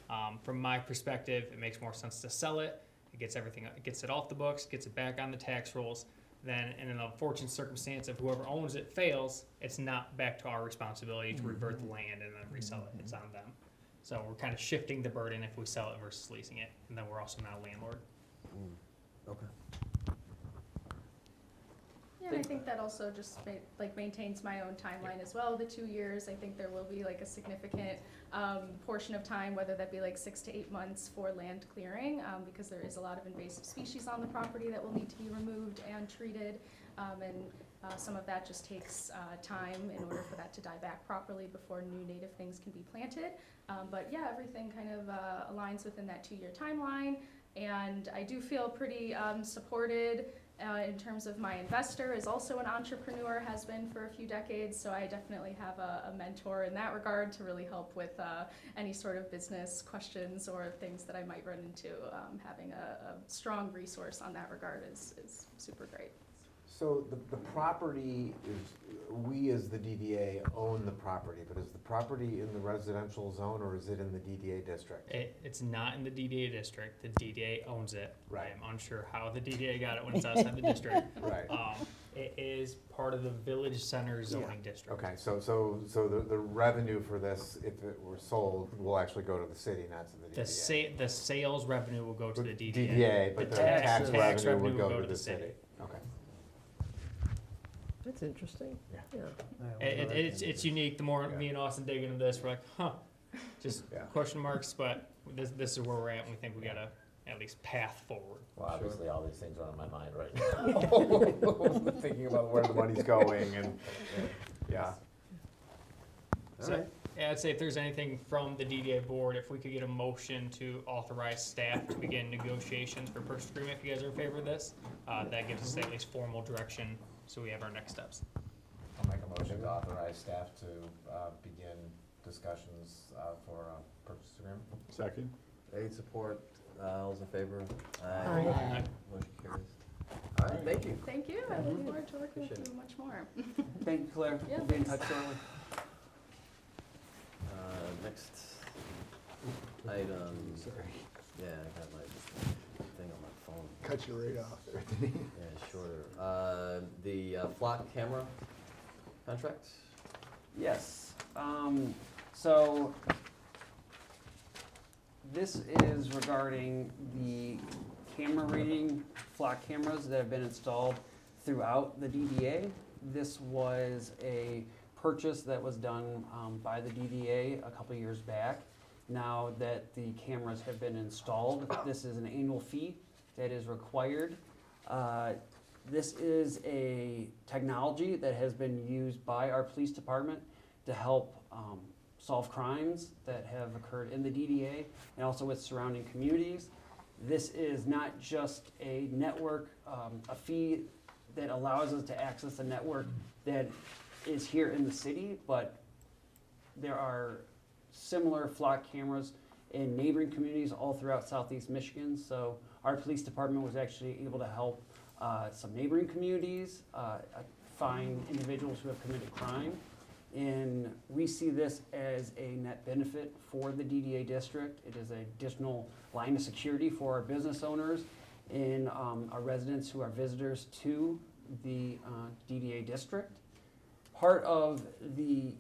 Speaker 12: not? From my perspective, it makes more sense to sell it. It gets it off the books, gets it back on the tax rolls. Then, in an unfortunate circumstance, if whoever owns it fails, it's not back to our responsibility to revert the land and then resell it. It's on them. So we're kind of shifting the burden if we sell it versus leasing it, and then we're also not a landlord.
Speaker 1: Okay.
Speaker 10: Yeah, and I think that also just maintains my own timeline as well. The 2 years, I think there will be like a significant portion of time, whether that be like 6 to 8 months for land clearing, because there is a lot of invasive species on the property that will need to be removed and treated, and some of that just takes time in order for that to die back properly before new native things can be planted. But yeah, everything kind of aligns within that 2-year timeline, and I do feel pretty supported In terms of my investor is also an entrepreneur, has been for a few decades, so I definitely have a mentor in that regard to really help with any sort of business questions or things that I might run into. Having a strong resource on that regard is super great.
Speaker 11: So the property is, we as the DDA own the property, but is the property in the residential zone or is it in the DDA district?
Speaker 12: It's not in the DDA district. The DDA owns it.
Speaker 11: Right.
Speaker 12: I am unsure how the DDA got it when it's outside the district.
Speaker 11: Right.
Speaker 12: It is part of the village center zoning district.
Speaker 11: Okay, so the revenue for this, if it were sold, will actually go to the city, not to the DDA?
Speaker 12: The sales revenue will go to the DDA.
Speaker 11: DDA, but the tax
Speaker 12: tax
Speaker 11: revenue would go to the city. Okay.
Speaker 5: That's interesting.
Speaker 11: Yeah.
Speaker 5: Yeah.
Speaker 12: It's unique. The more
Speaker 11: Yeah.
Speaker 12: me and Austin dig into this, we're like, huh, just
Speaker 11: Yeah.
Speaker 12: question marks. But this is where we're at, and we think we got a at least path forward.
Speaker 13: Well, obviously, all these things are on my mind right now.
Speaker 11: Thinking about where the money's going and, yeah.
Speaker 12: So,
Speaker 1: Alright.
Speaker 12: yeah, I'd say if there's anything from the DDA board, if we could get a motion to authorize staff to begin negotiations for purchase agreement, if you guys are in favor of this, that gives us at least formal direction, so we have our next steps.
Speaker 11: I'll make a motion to authorize staff to begin discussions for a purchase agreement.
Speaker 9: Second?
Speaker 1: Aid support, all those in favor?
Speaker 5: Aye.
Speaker 1: Motion carries. All right, thank you.
Speaker 10: Thank you. I look forward to working with
Speaker 1: Appreciate it.
Speaker 10: you much more.
Speaker 6: Thank you, Claire.
Speaker 10: Yeah,
Speaker 6: We'll be in
Speaker 10: thanks.
Speaker 6: touch shortly.
Speaker 1: Next item.
Speaker 9: Sorry.
Speaker 1: Yeah, I got my thing on my phone.
Speaker 9: Cut you right off there.
Speaker 1: Yeah, it's shorter. The flock camera contract?
Speaker 6: Yes. So this is regarding the camera reading flock cameras that have been installed throughout the DDA. This was a purchase that was done by the DDA a couple years back. Now that the cameras have been installed, this is an annual fee that is required. This is a technology that has been used by our police department to help solve crimes that have occurred in the DDA and also with surrounding communities. This is not just a network, a fee that allows us to access a network that is here in the city, but there are similar flock cameras in neighboring communities all throughout southeast Michigan. So our police department was actually able to help some neighboring communities find individuals who have committed crime. And we see this as a net benefit for the DDA district. It is an additional line of security for our business owners and our residents who are visitors to the DDA district. Part of the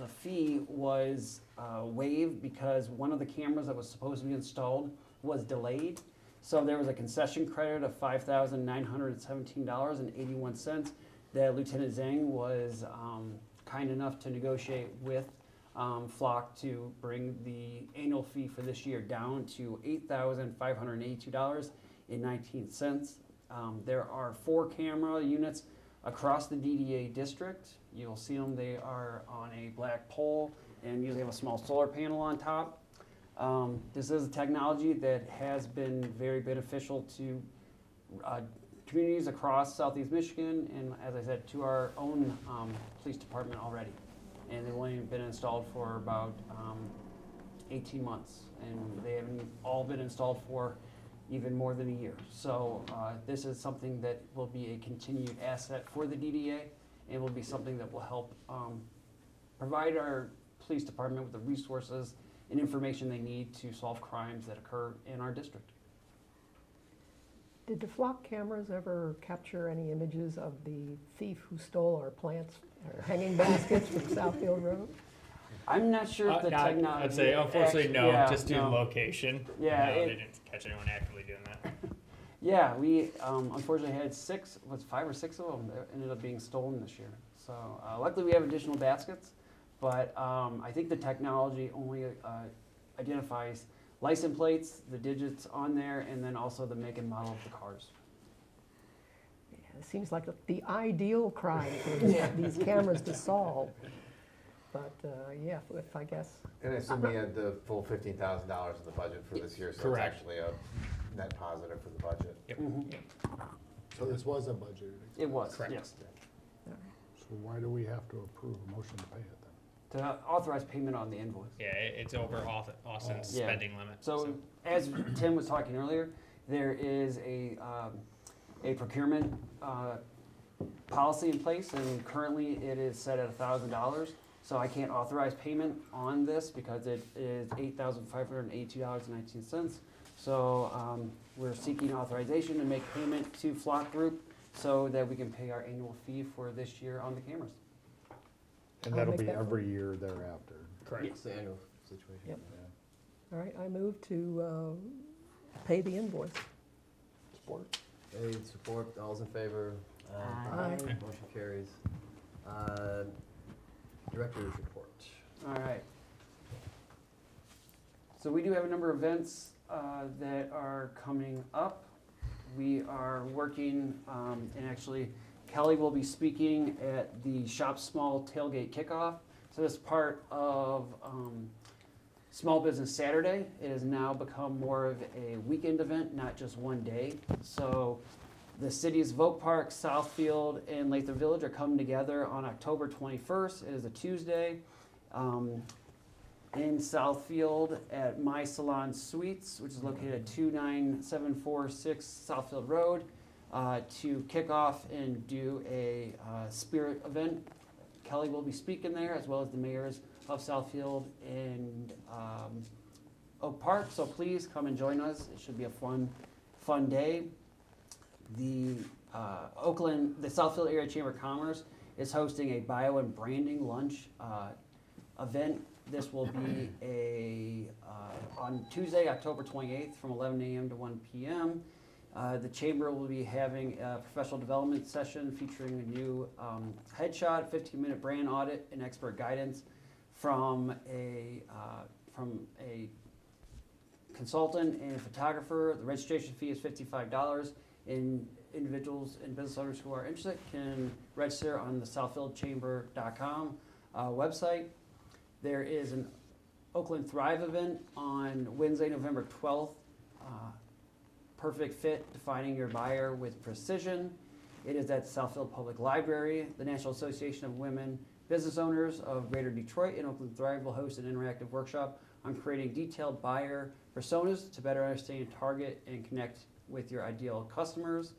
Speaker 6: fee was waived because one of the cameras that was supposed to be installed was delayed. So there was a concession credit of $5,917.81 that Lieutenant Zhang was kind enough to negotiate with Flock to bring the annual fee for this year down to $8,582.19. There are 4 camera units across the DDA district. You'll see them, they are on a black pole and usually have a small solar panel on top. This is a technology that has been very beneficial to communities across southeast Michigan and, as I said, to our own police department already. And they've only been installed for about 18 months, and they haven't all been installed for even more than a year. So this is something that will be a continued asset for the DDA and will be something that will help provide our police department with the resources and information they need to solve crimes that occur in our district.
Speaker 5: Did the flock cameras ever capture any images of the thief who stole our plants or hanging baskets from Southfield Road?
Speaker 6: I'm not sure if the technology...
Speaker 12: I'd say, unfortunately, no,
Speaker 6: yeah,
Speaker 12: just due to
Speaker 6: no.
Speaker 12: location.
Speaker 6: Yeah,
Speaker 12: No,
Speaker 6: it-
Speaker 12: they didn't catch anyone actively doing that.
Speaker 6: Yeah, we unfortunately had 5 or 6 of them that ended up being stolen this year. So luckily we have additional baskets, but I think the technology only identifies license plates, the digits on there, and then also the make and model of the cars.
Speaker 5: Yeah, it seems like the ideal crime for these cameras to solve. But yeah, if I guess.
Speaker 11: And I assume we had the full $15,000 in the budget for this year, so
Speaker 12: Correct.
Speaker 11: it's actually a net positive for the budget.
Speaker 12: Yep.
Speaker 9: So this was a budgeted,
Speaker 6: It was,
Speaker 12: Correct.
Speaker 6: yes.
Speaker 9: so why do we have to approve a motion to pay it then?
Speaker 6: To authorize payment on the invoice.
Speaker 12: Yeah, it's over Austin's
Speaker 6: Yeah.
Speaker 12: spending limit.
Speaker 6: So as Tim was talking earlier, there is a procurement policy in place, and currently it is set at $1,000. So I can't authorize payment on this because it is $8,582.19. So we're seeking authorization to make payment to Flock Group so that we can pay our annual fee for this year on the cameras.
Speaker 9: And
Speaker 5: I'll
Speaker 9: that'll
Speaker 5: make
Speaker 9: be
Speaker 5: that
Speaker 9: every year thereafter.
Speaker 12: Correct.
Speaker 1: It's the annual situation.
Speaker 5: Yep.
Speaker 9: Yeah.
Speaker 5: All right, I move to pay the invoice.
Speaker 9: Support.
Speaker 1: Aid, support, all's in favor?
Speaker 5: Aye.
Speaker 1: Motion carries. Director's report.
Speaker 6: All right. So we do have a number of events that are coming up. We are working, and actually Kelly will be speaking at the Shop Small Tailgate Kickoff. So this is part of Small Business Saturday. It has now become more of a weekend event, not just one day. So the cities of Oak Park, Southfield, and Lathrup Village are coming together on October 21st. It is a Tuesday. In Southfield at My Salon Suites, which is located at 29746 Southfield Road, to kick off and do a spirit event. Kelly will be speaking there, as well as the mayors of Southfield and Oak Park. So please come and join us. It should be a fun day. The Oakland, the Southfield Area Chamber of Commerce is hosting a bio and branding lunch event. This will be on Tuesday, October 28th from 11 a.m. to 1 p.m. The chamber will be having a professional development session featuring a new headshot, 15-minute brand audit, and expert guidance from a consultant and a photographer. The registration fee is $55, and individuals and business owners who are interested can register on the southfieldchamber.com website. There is an Oakland Thrive event on Wednesday, November 12th. Perfect Fit, Defining Your Buyer with Precision. It is at Southfield Public Library. The National Association of Women Business Owners of Greater Detroit and Oakland Thrive will host an interactive workshop on creating detailed buyer personas to better understand, target, and connect with your ideal customers.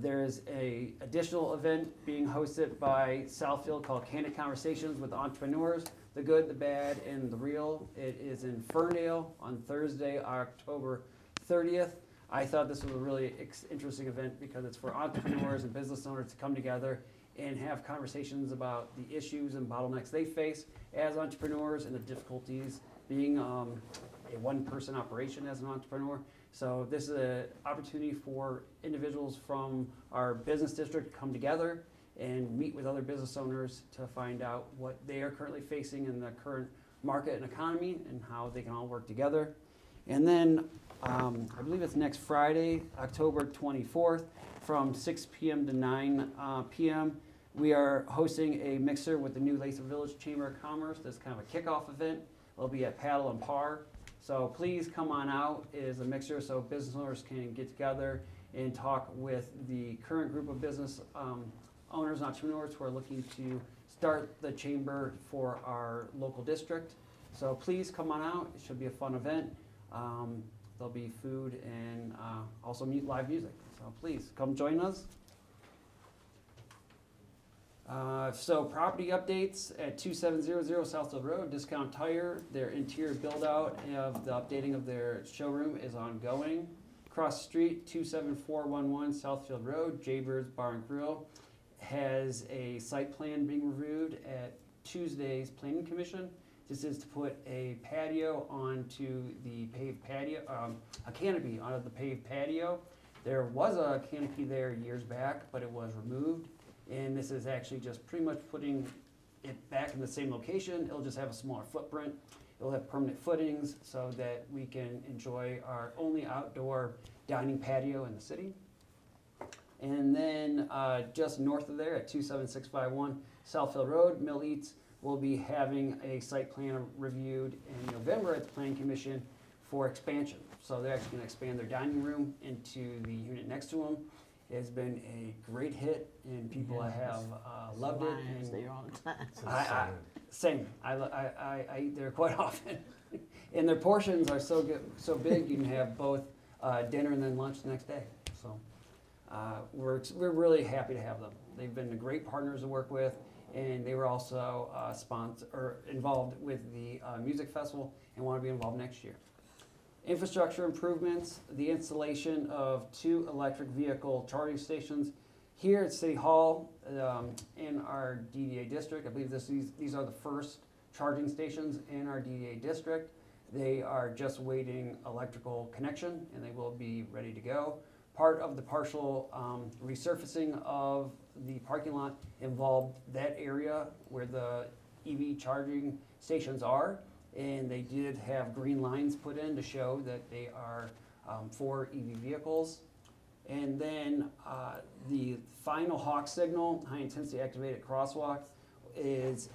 Speaker 6: There is an additional event being hosted by Southfield called Candid Conversations with Entrepreneurs, the Good, the Bad, and the Real. It is in Ferndale on Thursday, October 30th. I thought this was a really interesting event because it's for entrepreneurs and business owners to come together and have conversations about the issues and bottlenecks they face as entrepreneurs and the difficulties being a one-person operation as an entrepreneur. So this is an opportunity for individuals from our business district to come together and meet with other business owners to find out what they are currently facing in the current market and economy and how they can all work together. And then I believe it's next Friday, October 24th, from 6 p.m. to 9 p.m. We are hosting a mixer with the new Lathrup Village Chamber of Commerce. That's kind of a kickoff event. It'll be at Paddle and Par. So please come on out. It is a mixer so business owners can get together and talk with the current group of business owners and entrepreneurs who are looking to start the chamber for our local district. So please come on out. It should be a fun event. There'll be food and also live music. So please come join us. So property updates at 2700 Southfield Road, Discount Tire. Their interior build out of the updating of their showroom is ongoing. Across the street, 27411 Southfield Road, Jaybirds Bar and Grill has a site plan being reviewed at Tuesday's Planning Commission. This is to put a patio onto the paved patio, a canopy onto the paved patio. There was a canopy there years back, but it was removed. And this is actually just pretty much putting it back in the same location. It'll just have a smaller footprint. It'll have permanent footings so that we can enjoy our only outdoor dining patio in the city. And then just north of there at 27651 Southfield Road, Mill Eats will be having a site plan reviewed in November at the Planning Commission for expansion. So they're actually gonna expand their dining room into the unit next to them. It's been a great hit, and people have loved it.
Speaker 3: Lines
Speaker 6: And
Speaker 3: there all the time.
Speaker 6: same. I eat there quite often, and their portions are so good, so big. You can have both dinner and then lunch the next day. So we're really happy to have them. They've been great partners to work with, and they were also involved with the music festival and want to be involved next year. Infrastructure improvements, the installation of 2 electric vehicle charging stations here at City Hall in our DDA district. I believe these are the first charging stations in our DDA district. They are just waiting electrical connection, and they will be ready to go. Part of the partial resurfacing of the parking lot involved that area where the EV charging stations are, and they did have green lines put in to show that they are for EV vehicles. And then the final Hawk signal, high intensity activated crosswalk, is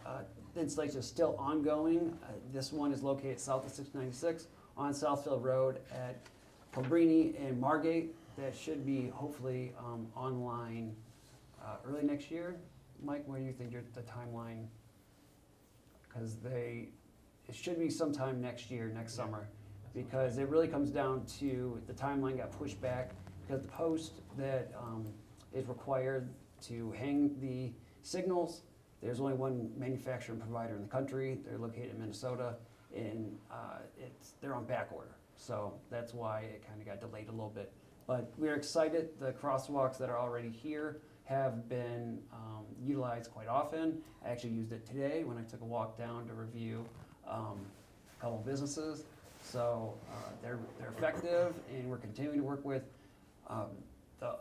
Speaker 6: the installation is still ongoing. This one is located south of 696 on Southfield Road at Cabrini and Margate. That should be hopefully online early next year. Mike, what do you think the timeline? Because it should be sometime next year, next summer, because it really comes down to the timeline got pushed back because the post that is required to hang the signals, there's only one manufacturer and provider in the country. They're located in Minnesota, and they're on back order. So that's why it kind of got delayed a little bit. But we're excited. The crosswalks that are already here have been utilized quite often. I actually used it today when I took a walk down to review a couple businesses. So they're effective, and we're continuing to work with the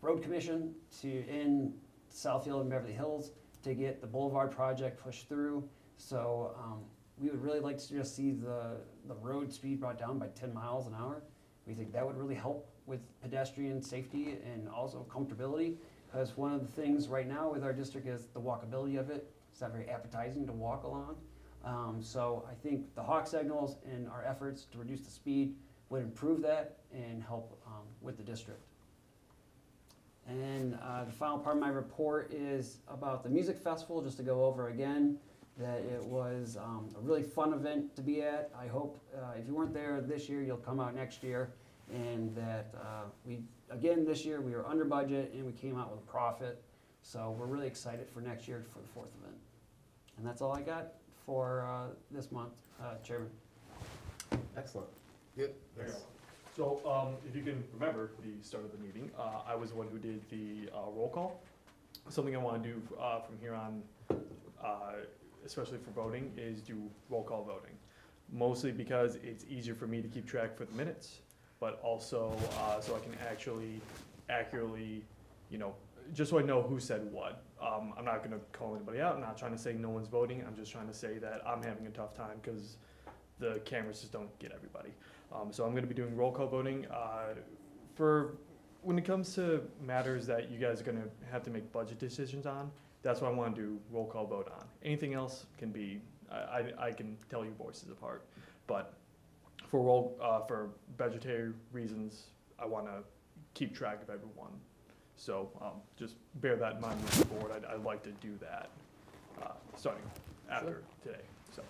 Speaker 6: road commission in Southfield and Beverly Hills to get the Boulevard project pushed through. So we would really like to just see the road speed brought down by 10 miles an hour. We think that would really help with pedestrian safety and also comfortability, because one of the things right now with our district is the walkability of it. It's not very appetizing to walk along. So I think the Hawk signals and our efforts to reduce the speed would improve that and help with the district. And the final part of my report is about the music festival, just to go over again, that it was a really fun event to be at. I hope if you weren't there this year, you'll come out next year, and that this year we were under budget and we came out with a profit. So we're really excited for next year for the 4th event. And that's all I got for this month, Chairman.
Speaker 1: Excellent. Good.
Speaker 2: There you go. So if you can remember the start of the meeting, I was the one who did the roll call. Something I want to do from here on, especially for voting, is do roll call voting. Mostly because it's easier for me to keep track for the minutes, but also so I can actually accurately, just so I know who said what. I'm not going to call anybody out. I'm not trying to say no one's voting. I'm just trying to say that I'm having a tough time because the cameras just don't get everybody. So I'm going to be doing roll call voting. For when it comes to matters that you guys are going to have to make budget decisions on, that's what I want to do roll call vote on. Anything else can be, I can tell you voices apart. But for budgetary reasons, I want to keep track of everyone. So just bear that in mind moving forward. I'd like to do that starting after today. So.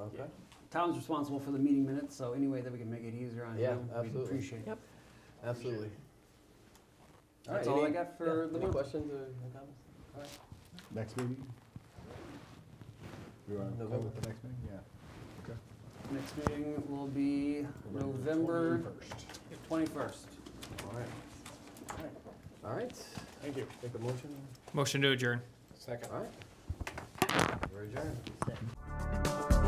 Speaker 1: Okay.
Speaker 6: Yeah. Town's responsible for the meeting minutes, so any way that we can make it easier on him, we'd
Speaker 1: absolutely.
Speaker 6: appreciate it.
Speaker 5: Yep.
Speaker 1: Absolutely.
Speaker 6: That's all I got for the
Speaker 1: any
Speaker 6: month.
Speaker 1: questions or comments? All right.
Speaker 9: Next meeting? You want to go
Speaker 1: November.
Speaker 9: with the next meeting? Yeah. Okay.
Speaker 6: Next meeting will be November 21st.
Speaker 1: All right. All right.
Speaker 2: Thank you.
Speaker 1: Take a motion.
Speaker 12: Motion to adjourn.
Speaker 1: All right. We're adjourned.